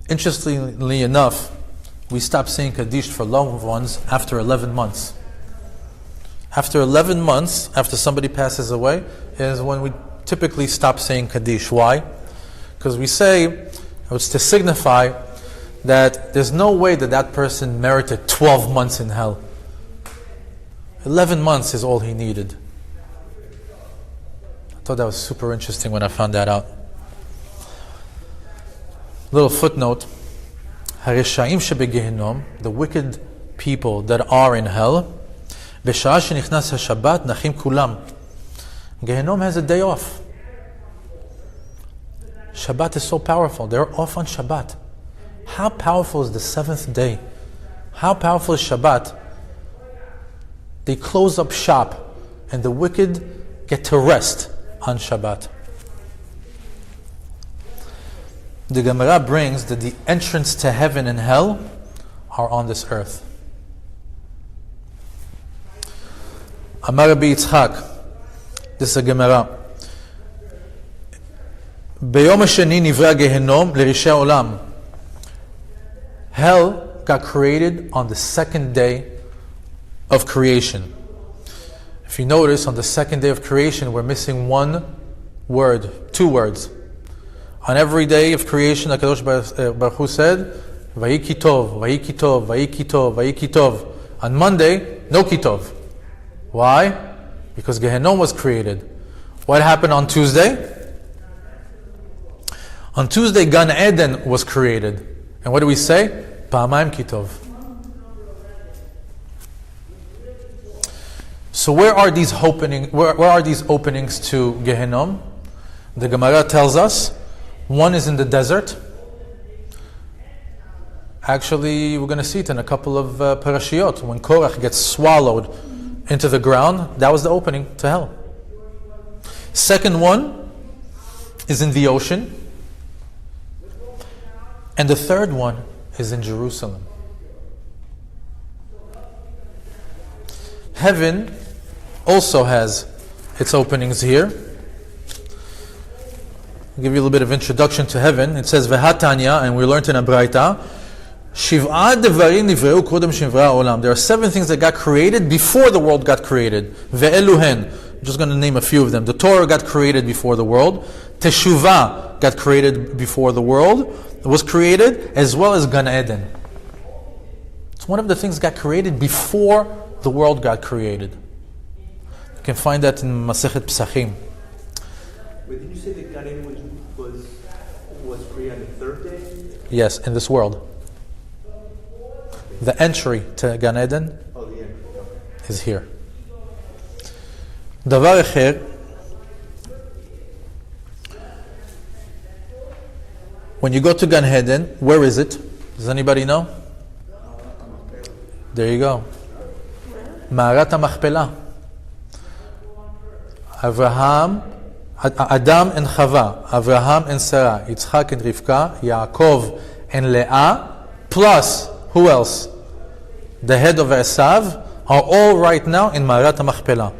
Interestingly enough, we stop saying Kaddish for loved ones after 11 months. After 11 months, after somebody passes away, is when we typically stop saying Kaddish. Why? Because we say, it's to signify that there's no way that person merited 12 months in hell. 11 months is all he needed. I thought that was super interesting when I found that out. Little footnote. Hareshaim shebegehinnom, the wicked people that are in hell, b'sha'ah shenichnas haShabbat nachim kulam. Gehinnom has a day off. Shabbat is so powerful. They're off on Shabbat. How powerful is the 7th day? How powerful is Shabbat? They close up shop and the wicked get to rest on Shabbat. The Gemara brings that the entrance to heaven and hell are on this earth. Amar Rabbi Yitzchak, this is a Gemara. Beyom hasheni nivra gehenom l'rishei olam. Hell got created on the 2nd day of creation. If you notice, on the 2nd day of creation, we're missing 1 word, 2 words. On every day of creation, HaKadosh Baruch Hu said, Vayiki tov, Vayiki tov, Vayiki tov, Vayiki tov. On Monday, no kitov. Why? Because Gehenom was created. What happened on Tuesday? On Tuesday, Gan Eden was created. And what do we say? Pa'amayim kitov. So where are these openings to Gehenom? The Gemara tells us, one is in the desert. Actually, we're going to see it in a couple of parashiyot. When Korach gets swallowed into the ground, that was the opening to hell. Second one is in the ocean. And the third one is in Jerusalem. Heaven also has its openings here. I'll give you a little bit of introduction to heaven. It says, V'hatanya, and we learned in a Braita, שבעה דברים נבראו קודם שנברא העולם. There are 7 things that got created before the world got created. ואלו הן. I'm just going to name a few of them. The Torah got created before the world. Teshuvah got created before the world. It was created, as well as Gan Eden. It's one of the things that got created before the world got created. You can find that in Masechet Pesachim. Wait, did you say that Gan Eden was created on the 3rd day? Yes, in this world. The entry to Gan Eden Oh, the end. is here. דבר אחר, when you go to Gan Eden, where is it? Does anybody know? There you go. מערת המכפלה. Abraham, Adam and Chava, Abraham and Sarah, Yitzchak and Rivka, Yaakov and Leah, plus, who else? The head of Esav, are all right now in Maarat HaMachpelah.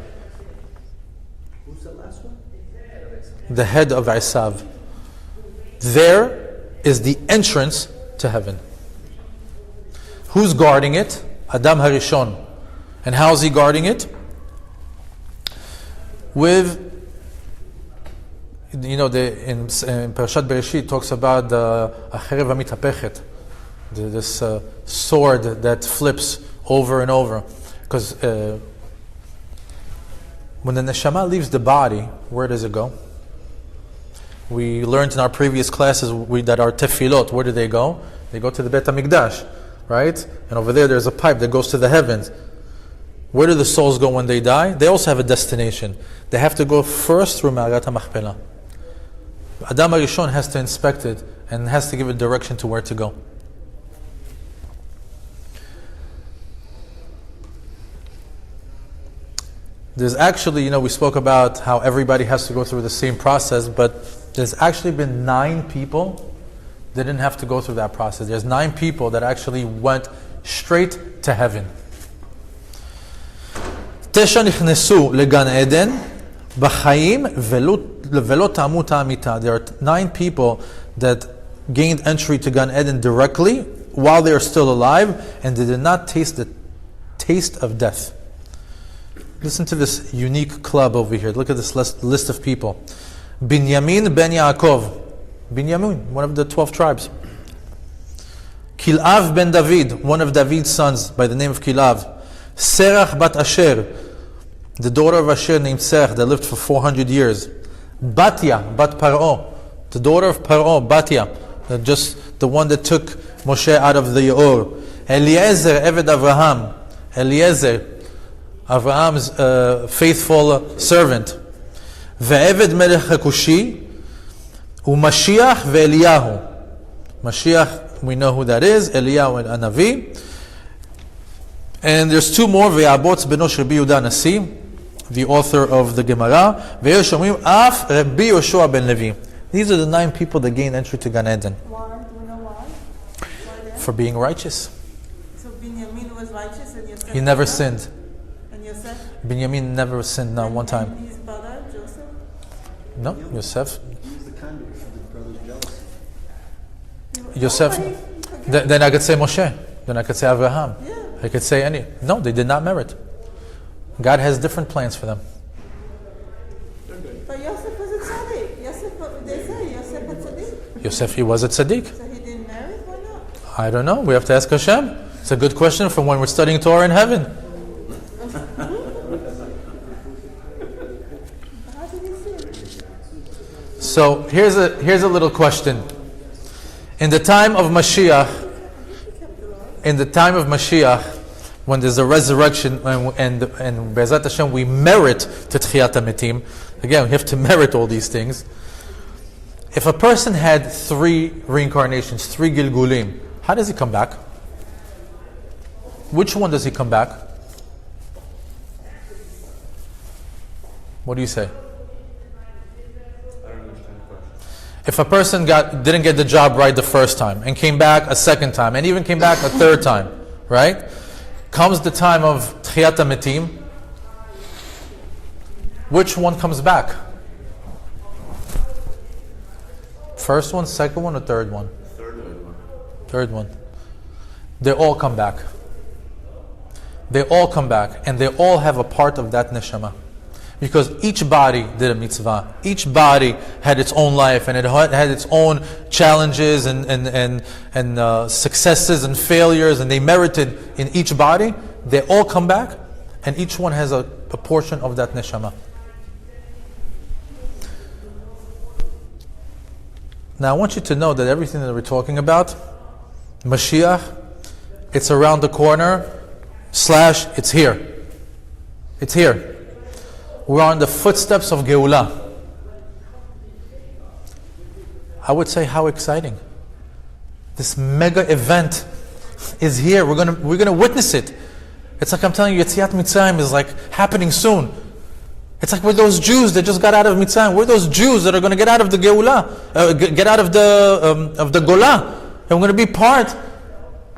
Who's the last one? The head of Esav. There is the entrance to heaven. Who's guarding it? Adam Harishon. And how is he guarding it? With, in Parashat Bereshit talks about the Acherev HaMitapechet, this sword that flips over and over. Because when the neshama leaves the body, where does it go? We learned in our previous classes that our tefillot, where do they go? They go to the Bet HaMikdash, right? And over there's a pipe that goes to the heavens. Where do the souls go when they die? They also have a destination. They have to go first through Maarat HaMachpelah. Adam HaRishon has to inspect it and has to give it direction to where to go. There's actually, we spoke about how everybody has to go through the same process, but there's actually been 9 people that didn't have to go through that process. There's 9 people that actually went straight to heaven. 9 נכנסו לגן עדן בחיים ולא טעמו את האמיתה. There are 9 people that gained entry to Gan Eden directly while they are still alive, and they did not taste the taste of death. Listen to this unique club over here. Look at this list of people. Binyamin ben Yaakov. Binyamin, one of the 12 tribes. Kilav ben David, one of David's sons by the name of Kilav. Serach bat Asher, the daughter of Asher named Serach that lived for 400 years. Batya bat Paro, the daughter of Paro, Batya, just the one that took Moshe out of the Yaor. Eliezer, Eved Avraham. Eliezer, Abraham's faithful servant. Ve'eved melech HaKushi, u'Mashiach ve'Eliyahu. Mashiach, we know who that is, Eliyahu and Anavi. And there's 2 more, Ve'abotz beno Rabbi Yehuda Nasi, the author of the Gemara. Ve'yesh omrim af Rabbi Yoshua ben Levi. These are the 9 people that gained entry to Gan Eden. Why? Do we know why? Why For being righteous. So Binyamin was righteous and Yosef? He never sinned. And Yosef? Binyamin never sinned, not one time. And his brother, Joseph? No, Yosef. He was the conduit for the brothers' jealousy. Yosef. Then I could say Moshe. Then I could say Abraham. Yeah. I could say any. No, they did not merit. God has different plans for them. But Yosef was a tzaddik. They say Yosef was a tzaddik. Yosef, he was a tzaddik. So he didn't marry? Why not? I don't know. We have to ask Hashem. It's a good question from when we're studying Torah in heaven. How did he sin? So here's a little question. In the time of Mashiach, when there's a resurrection and Be'ezat Hashem we merit to Tchiyat HaMetim, again we have to merit all these things. If a person had 3 reincarnations, 3 Gilgulim, how does he come back? Which one does he come back? What do you say? I don't understand the question. If a person didn't get the job right the first time and came back a second time and even came back a third time, right? Comes the time of Tchiyat HaMetim, which one comes back? First one, second one, or third one? Third one. Third one. they all come back. They all come back, and they all have a part of that neshama. Because each body did a mitzvah. Each body had its own life, and it had its own challenges and successes and failures, and they merited in each body. They all come back, and each one has a portion of that neshama. Now I want you to know that everything that we're talking about, Mashiach, it's around the corner, / it's here. It's here. We're on the footsteps of Geulah. I would say, how exciting. This mega event is here. We're gonna witness it. It's like I'm telling you, Yetziat Mitzrayim is like happening soon. It's like we're those Jews that just got out of Mitzrayim. We're those Jews that are going to get out of the Geulah, get out of the Golah, and we're going to be part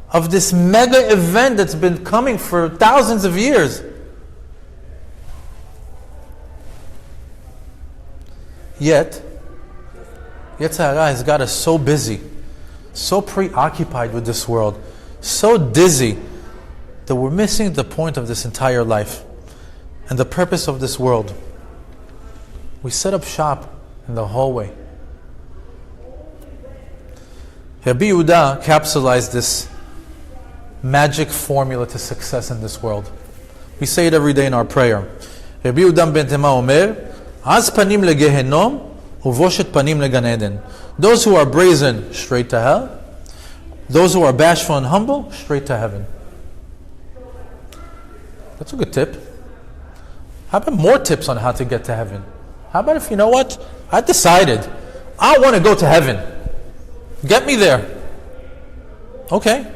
of this mega event that's been coming for thousands of years. Yet, Yetzer Hara has got us so busy, so preoccupied with this world, so dizzy, that we're missing the point of this entire life and the purpose of this world. We set up shop in the hallway. Rabbi Yehuda capsulized this magic formula to success in this world. We say it every day in our prayer. Rabbi Yehuda ben Tema omer, Az panim legehenom, uvoshet panim legan Eden. Those who are brazen, straight to hell. Those who are bashful and humble, straight to heaven. That's a good tip. How about more tips on how to get to heaven? How about if, you know what? I decided, I want to go to heaven. Get me there. Okay.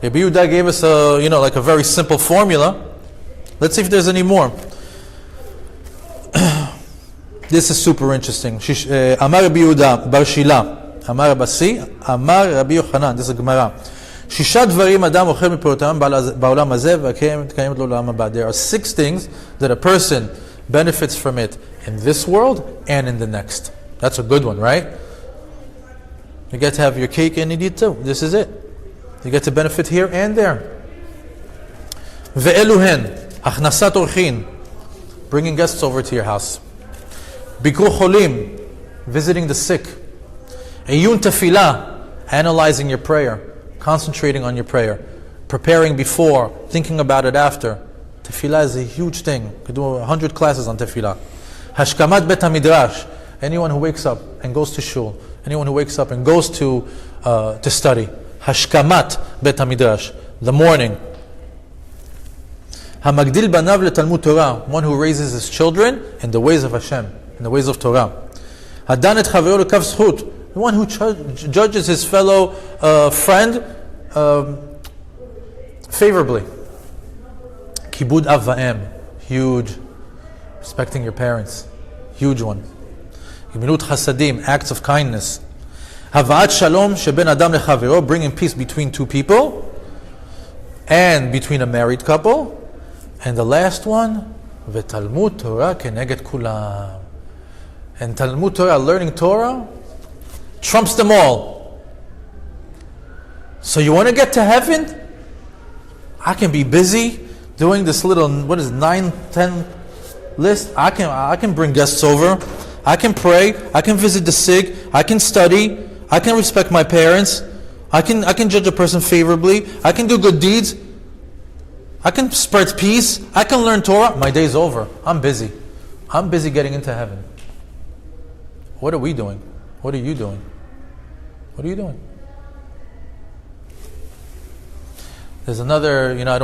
Rabbi Yehuda gave us a very simple formula. Let's see if there's any more. This is super interesting. Amar Rabbi Yehuda bar Shila, Amar Abasi, Amar Rabbi Yochanan. This is a Gemara. Shisha dvarim adam ochel mipirotam ba'olam hazeh v'kayem l'olam haba. There are 6 things that a person benefits from it in this world and in the next. That's a good one, right? You get to have your cake and eat it too. This is it. You get to benefit here and there. Ve'eluhen achnasat orchin, bringing guests over to your house. Bikru cholim, visiting the sick. Eyun tefillah, analyzing your prayer. Concentrating on your prayer, preparing before, thinking about it after. Tefillah is a huge thing. You could do 100 classes on tefillah. Hashkamat bet hamidrash. Anyone who wakes up and goes to shul, anyone who wakes up and goes to study. Hashkamat bet hamidrash. The morning. Hamagdil banav letalmud Torah. One who raises his children in the ways of Hashem, in the ways of Torah. Hadan et chavero lekav zchut. The one who judges his fellow friend favorably. Kibud av va'em, huge. Respecting your parents, huge one. Gemilut chasadim, acts of kindness. Hava'at shalom sheben adam lechavero, bringing peace between 2 people and between a married couple. And the last one, v'talmud Torah keneged kulam. And Talmud Torah, learning Torah, trumps them all. So you want to get to heaven? I can be busy doing this little, 9, 10 list. I can bring guests over. I can pray. I can visit the sick. I can study. I can respect my parents. I can judge a person favorably. I can do good deeds. I can spread peace. I can learn Torah. My day's over. I'm busy. I'm busy getting into heaven. What are we doing? What are you doing? What are you doing? There's another, I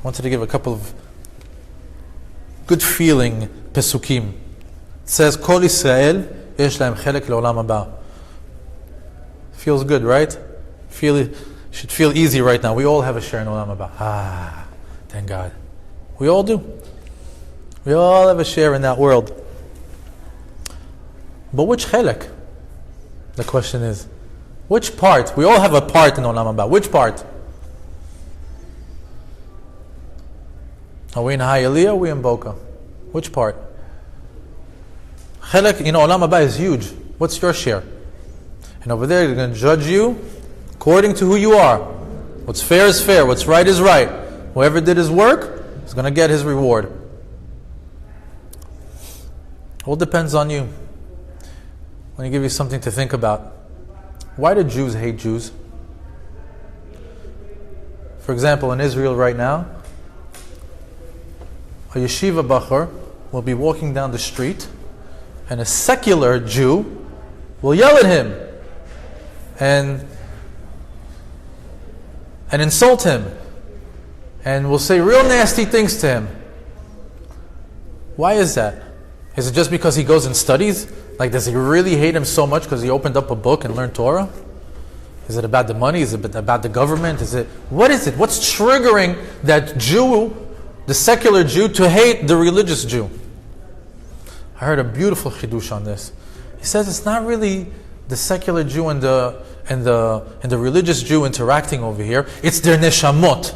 wanted to give a couple of good feeling pesukim. It says, Kol Yisrael yesh lahem chelek le'olam haba. Feels good, right? Should feel easy right now. We all have a share in olam haba. Thank God. We all do. We all have a share in that world. But which chelek? The question is, which part? We all have a part in Olam Haba. Which part? Are we in Hialeah or are we in Boca? Which part? Chelek, Olam Haba is huge. What's your share? And over there, they're going to judge you According to who you are. What's fair is fair. What's right is right. Whoever did his work is going to get his reward. All depends on you. Let me give you something to think about. Why do Jews hate Jews? For example, in Israel right now, a yeshiva bachur will be walking down the street and a secular Jew will yell at him and insult him and will say real nasty things to him. Why is that? Is it just because he goes and studies? Like, does he really hate him so much because he opened up a book and learned Torah? Is it about the money? Is it about the government? What is it? What's triggering that Jew, the secular Jew, to hate the religious Jew? I heard a beautiful chidush on this. He says it's not really the secular Jew and the religious Jew interacting over here. It's their neshamot.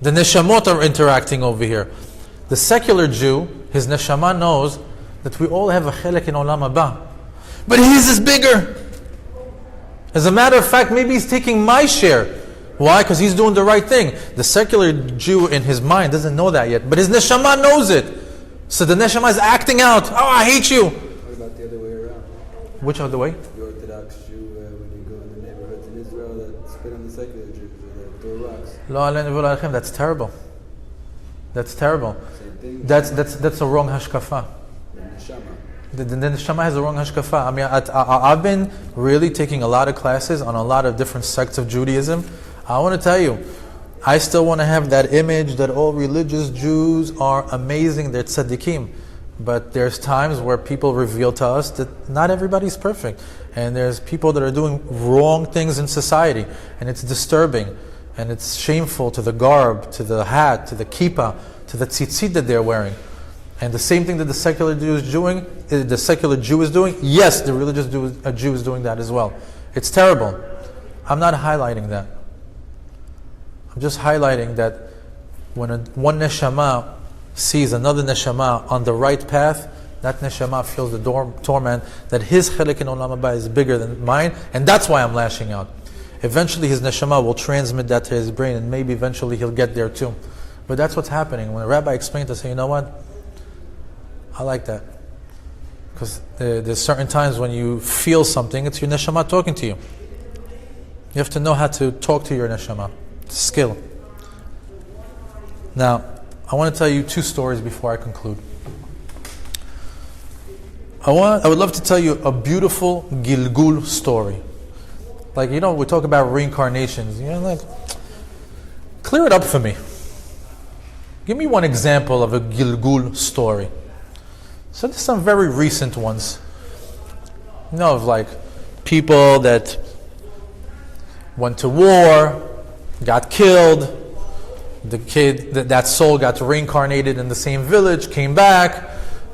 The neshamot are interacting over here. The secular Jew, his neshama knows that we all have a chelek in Olam Habaa. But his is bigger. As a matter of fact, maybe he's taking my share. Why? Because he's doing the right thing. The secular Jew in his mind doesn't know that yet, but his neshama knows it. So the neshama is acting out. Oh, I hate you. What about the other way around? Which other way? The Orthodox Jew, when you go in the neighborhoods in Israel, that spit on the secular Jews, or that throw rocks. Lo aleinu v'lo alechem. That's terrible. That's terrible. Same thing. That's a wrong hashkafa. The neshama has a wrong hashkafa. I mean, I've been really taking a lot of classes on a lot of different sects of Judaism. I want to tell you, I still want to have that image that all religious Jews are amazing, they're tzaddikim. But there's times where people reveal to us that not everybody's perfect. And there's people that are doing wrong things in society. And it's disturbing. And it's shameful to the garb, to the hat, to the kippah, to the tzitzit that they're wearing. And the same thing that the secular Jew is doing, yes, the religious Jew is doing that as well. It's terrible. I'm not highlighting that. I'm just highlighting that when one neshama sees another neshama on the right path, that neshama feels the torment that his chelek in Olam Habaa is bigger than mine, and that's why I'm lashing out. Eventually his neshama will transmit that to his brain, and maybe eventually he'll get there too. But that's what's happening. When a rabbi explained to say, you know what? I like that. Because there's certain times when you feel something, it's your neshama talking to you. You have to know how to talk to your neshama. It's a skill. Now, I want to tell you two stories before I conclude. I would love to tell you a beautiful Gilgul story. Like, we talk about reincarnations. Clear it up for me. Give me one example of a Gilgul story. So there's some very recent ones. Of like people that went to war, got killed, the kid, that soul got reincarnated in the same village, came back,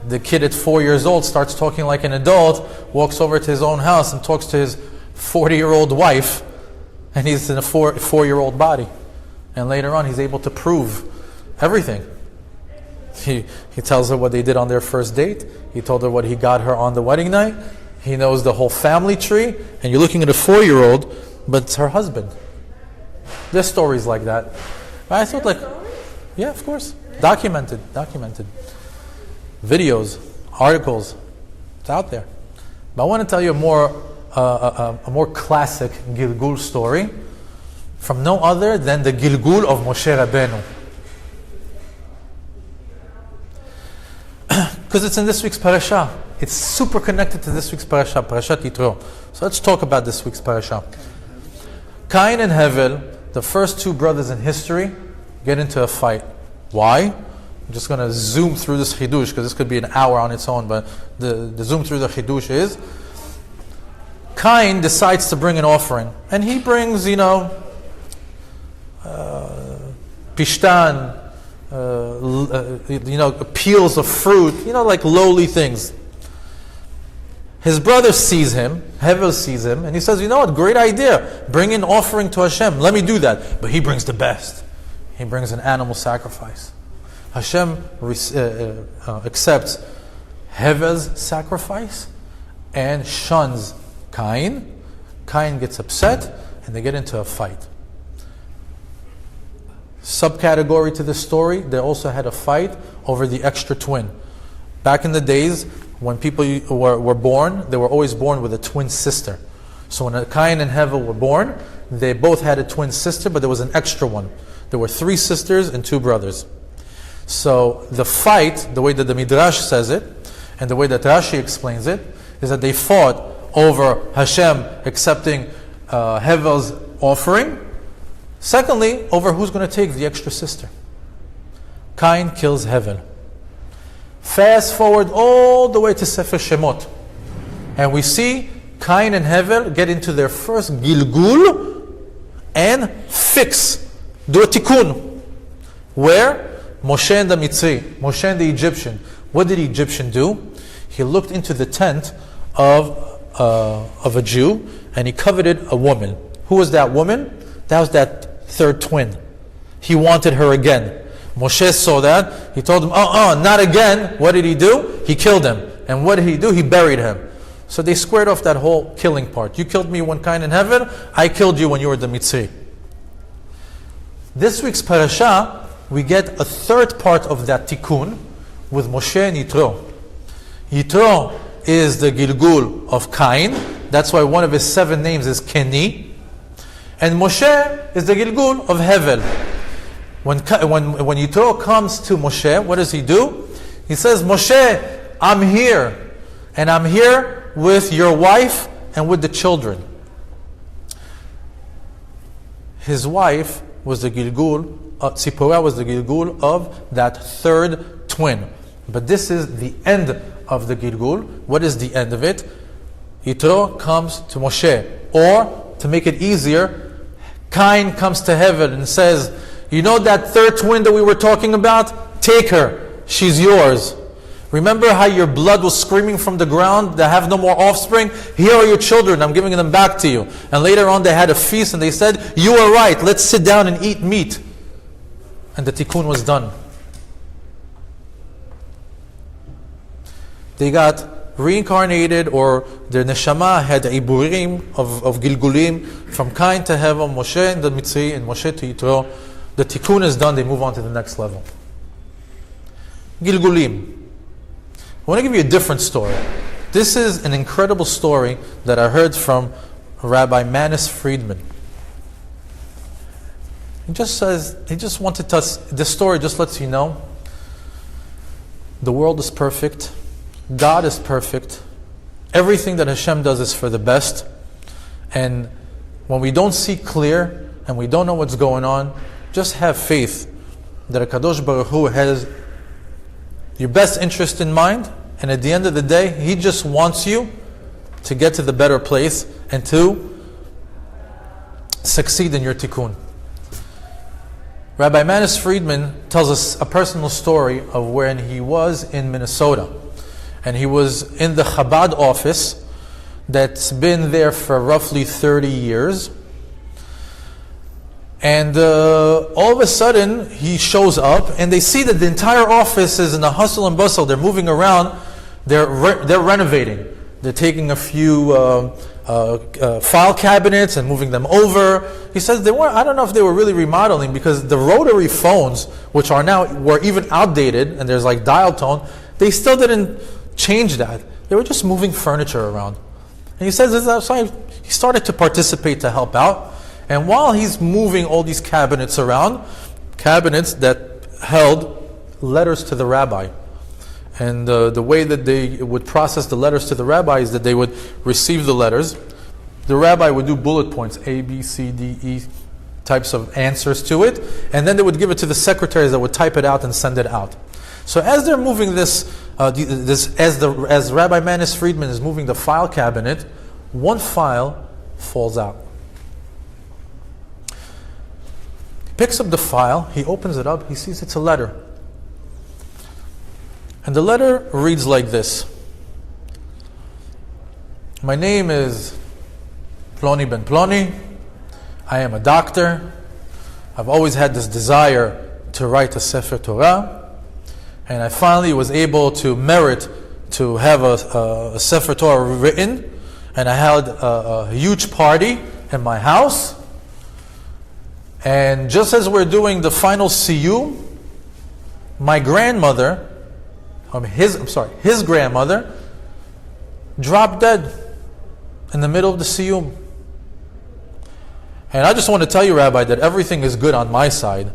the kid at 4 years old starts talking like an adult, walks over to his own house and talks to his 40-year-old wife, and he's in a four-year-old body. And later on he's able to prove everything. He tells her what they did on their first date. He told her what he got her on the wedding night. He knows the whole family tree. And you're looking at a 4-year-old, but it's her husband. There's stories like that. But I thought yeah, of course. Documented. Videos, articles. It's out there. But I want to tell you a more classic Gilgul story from no other than the Gilgul of Moshe Rabbeinu. Because it's in this week's parasha. It's super connected to this week's parasha, Parashat Yitro. So let's talk about this week's parasha. Cain and Hevel, the first two brothers in history, get into a fight. Why? I'm just going to zoom through this chidush, because this could be an hour on its own, but the zoom through the chidush is, Cain decides to bring an offering. And he brings, pishtan, peels of fruit, like lowly things. His brother sees him, Hevel sees him, and he says, great idea. Bring an offering to Hashem. Let me do that. But he brings the best. He brings an animal sacrifice. Hashem accepts Hevel's sacrifice and shuns Cain. Cain gets upset and they get into a fight. Subcategory to this story, they also had a fight over the extra twin. Back in the days, when people were born, they were always born with a twin sister. So when Cain and Hevel were born, they both had a twin sister, but there was an extra one. There were 3 sisters and 2 brothers. So the fight, the way that the Midrash says it, and the way that Rashi explains it, is that they fought over Hashem accepting Hevel's offering. Secondly, over who's going to take the extra sister. Cain kills Hevel. Fast forward all the way to Sefer Shemot, and we see Cain and Hevel get into their first Gilgul and do a tikkun. Where? Moshe and the Mitzri, Moshe and the Egyptian. What did the Egyptian do? He looked into the tent of a Jew, and he coveted a woman. Who was that woman? That was that third twin. He wanted her again. Moshe saw that. He told him, not again. What did he do? He killed him. And what did he do? He buried him. So they squared off that whole killing part. You killed me when Cain in heaven. I killed you when you were the Mitzri. This week's parasha, we get a third part of that tikkun with Moshe and Yitro. Yitro is the Gilgul of Cain. That's why one of his 7 names is Keni. And Moshe is the Gilgul of Hevel. When Yitro comes to Moshe, what does he do? He says, Moshe, I'm here. And I'm here with your wife and with the children. His wife was the Gilgul, Tzipporah was the Gilgul of that third twin. But this is the end of the Gilgul. What is the end of it? Yitro comes to Moshe. Or, to make it easier, Cain comes to Hevel and says, you know that third twin that we were talking about? Take her. She's yours. Remember how your blood was screaming from the ground to have no more offspring? Here are your children. I'm giving them back to you. And later on they had a feast and they said, you are right. Let's sit down and eat meat. And the tikkun was done. They got reincarnated, or their neshama had iburim of gilgulim from Cain to Hevel, Moshe and the Mitzri, and Moshe to Yitro. The tikkun is done, they move on to the next level. Gilgulim. I want to give you a different story. This is an incredible story that I heard from Rabbi Manis Friedman. He just wanted us, this story just lets you know the world is perfect, God is perfect, everything that Hashem does is for the best, and when we don't see clear and we don't know what's going on, just have faith that HaKadosh Baruch Hu has your best interest in mind, and at the end of the day, He just wants you to get to the better place and to succeed in your tikkun. Rabbi Manis Friedman tells us a personal story of when he was in Minnesota. And he was in the Chabad office that's been there for roughly 30 years. And all of a sudden, he shows up, and they see that the entire office is in a hustle and bustle. They're moving around. They're renovating. They're taking a few file cabinets and moving them over. He says they weren't. I don't know if they were really remodeling, because the rotary phones, which were even outdated, and there's like dial tone, they still didn't change that. They were just moving furniture around. And he says he started to participate to help out. And while he's moving all these cabinets around, cabinets that held letters to the rabbi. And the way that they would process the letters to the rabbi is that they would receive the letters. The rabbi would do bullet points, A, B, C, D, E, types of answers to it. And then they would give it to the secretaries that would type it out and send it out. So as they're moving as Rabbi Manis Friedman is moving the file cabinet, one file falls out. He picks up the file, he opens it up, he sees it's a letter. And the letter reads like this. My name is Ploni ben Ploni. I am a doctor. I've always had this desire to write a Sefer Torah. And I finally was able to merit to have a Sefer Torah written. And I held a huge party in my house. And just as we're doing the final siyum, my grandmother, his grandmother, dropped dead in the middle of the siyum. And I just want to tell you, Rabbi, that everything is good on my side,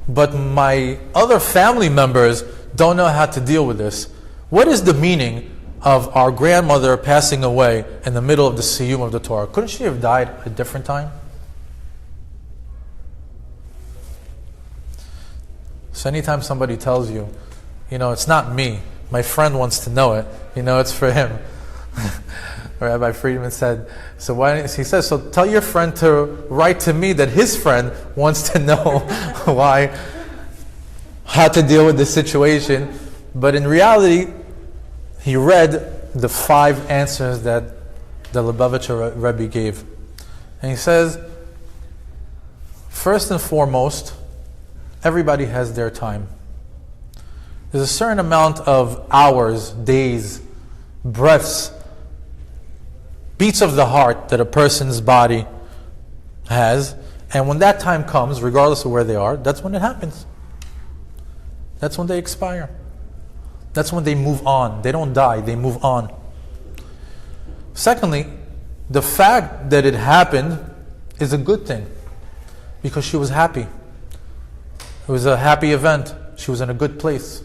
but my other family members don't know how to deal with this. What is the meaning of our grandmother passing away in the middle of the siyum of the Torah? Couldn't she have died at a different time? So anytime somebody tells you, it's not me, my friend wants to know it, it's for him. Rabbi Friedman said, he says, so tell your friend to write to me that his friend wants to know how to deal with the situation. But in reality, he read the 5 answers that the Lubavitcher Rebbe gave. And he says, first and foremost, everybody has their time. There's a certain amount of hours, days, breaths, beats of the heart that a person's body has. And when that time comes, regardless of where they are, that's when it happens. That's when they expire. That's when they move on. They don't die, they move on. Secondly, the fact that it happened is a good thing, because she was happy. It was a happy event. She was in a good place.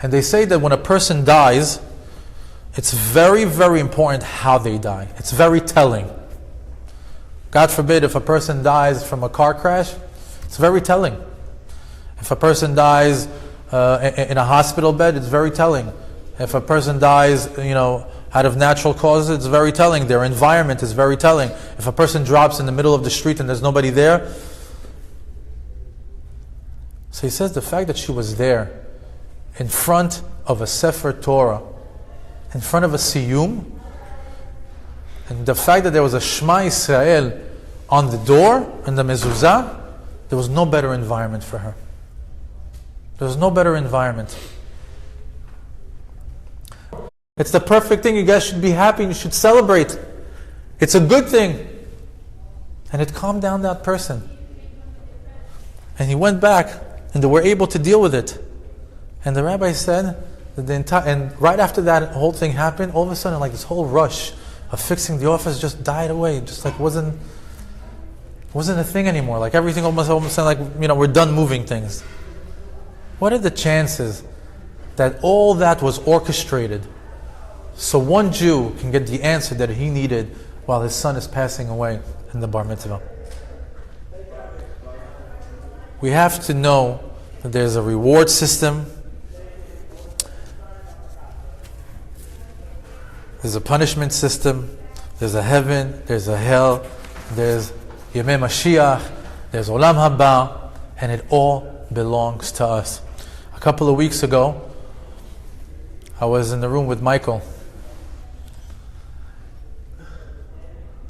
And they say that when a person dies, it's very, very important how they die. It's very telling. God forbid, if a person dies from a car crash, it's very telling. If a person dies in a hospital bed, it's very telling. If a person dies, out of natural causes, it's very telling. Their environment is very telling. If a person drops in the middle of the street and there's nobody there. So he says the fact that she was there, in front of a Sefer Torah, in front of a Siyum, and the fact that there was a Shema Yisrael on the door and the mezuzah, there was no better environment for her. There was no better environment. It's the perfect thing. You guys should be happy and you should celebrate. It's a good thing. And it calmed down that person. And he went back and they were able to deal with it. And the rabbi said that and right after that whole thing happened, all of a sudden like this whole rush of fixing the office just died away. Just like wasn't a thing anymore. Like everything almost like, we're done moving things. What are the chances that all that was orchestrated so one Jew can get the answer that he needed while his son is passing away in the bar mitzvah? We have to know that there's a reward system. There's a punishment system. There's a heaven. There's a hell. There's Yemei Mashiach. There's Olam Habaa. And it all belongs to us. A couple of weeks ago, I was in the room with Michael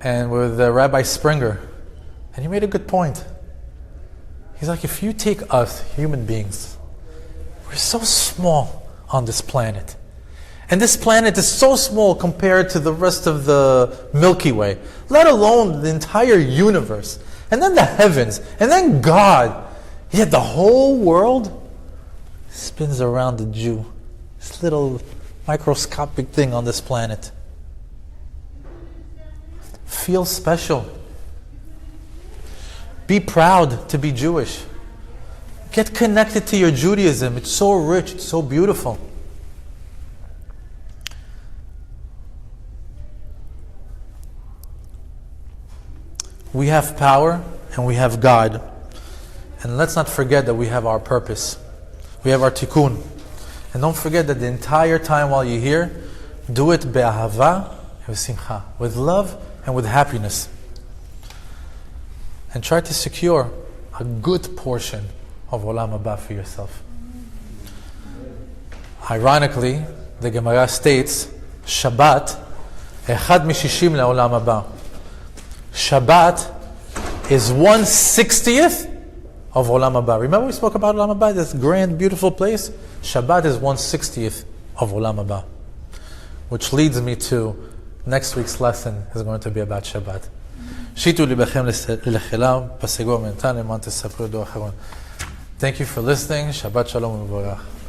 and with Rabbi Springer, and he made a good point. He's like, if you take us, human beings, we're so small on this planet. And this planet is so small compared to the rest of the Milky Way, let alone the entire universe, and then the heavens, and then God. Yet the whole world spins around the Jew, this little microscopic thing on this planet. Feel special. Be proud to be Jewish. Get connected to your Judaism. It's so rich, it's so beautiful. We have power and we have God. And let's not forget that we have our purpose. We have our tikkun. And don't forget that the entire time while you're here, do it be'ahava v'simcha, with love and with happiness. And try to secure a good portion of Olam Habaa for yourself. Ironically, the Gemara states, Shabbat, echad mishishim le'olam haba. Shabbat is 1/60th of Olam Habaa. Remember we spoke about Olam Habaa, this grand, beautiful place? Shabbat is 1/60th of Olam Habaa. Which leads me to next week's lesson is going to be about Shabbat. שיתו ליבכם לחילם, פסגו מנתן למען תספרו דור אחרון. Thank you for listening. Shabbat Shalom ומבורך.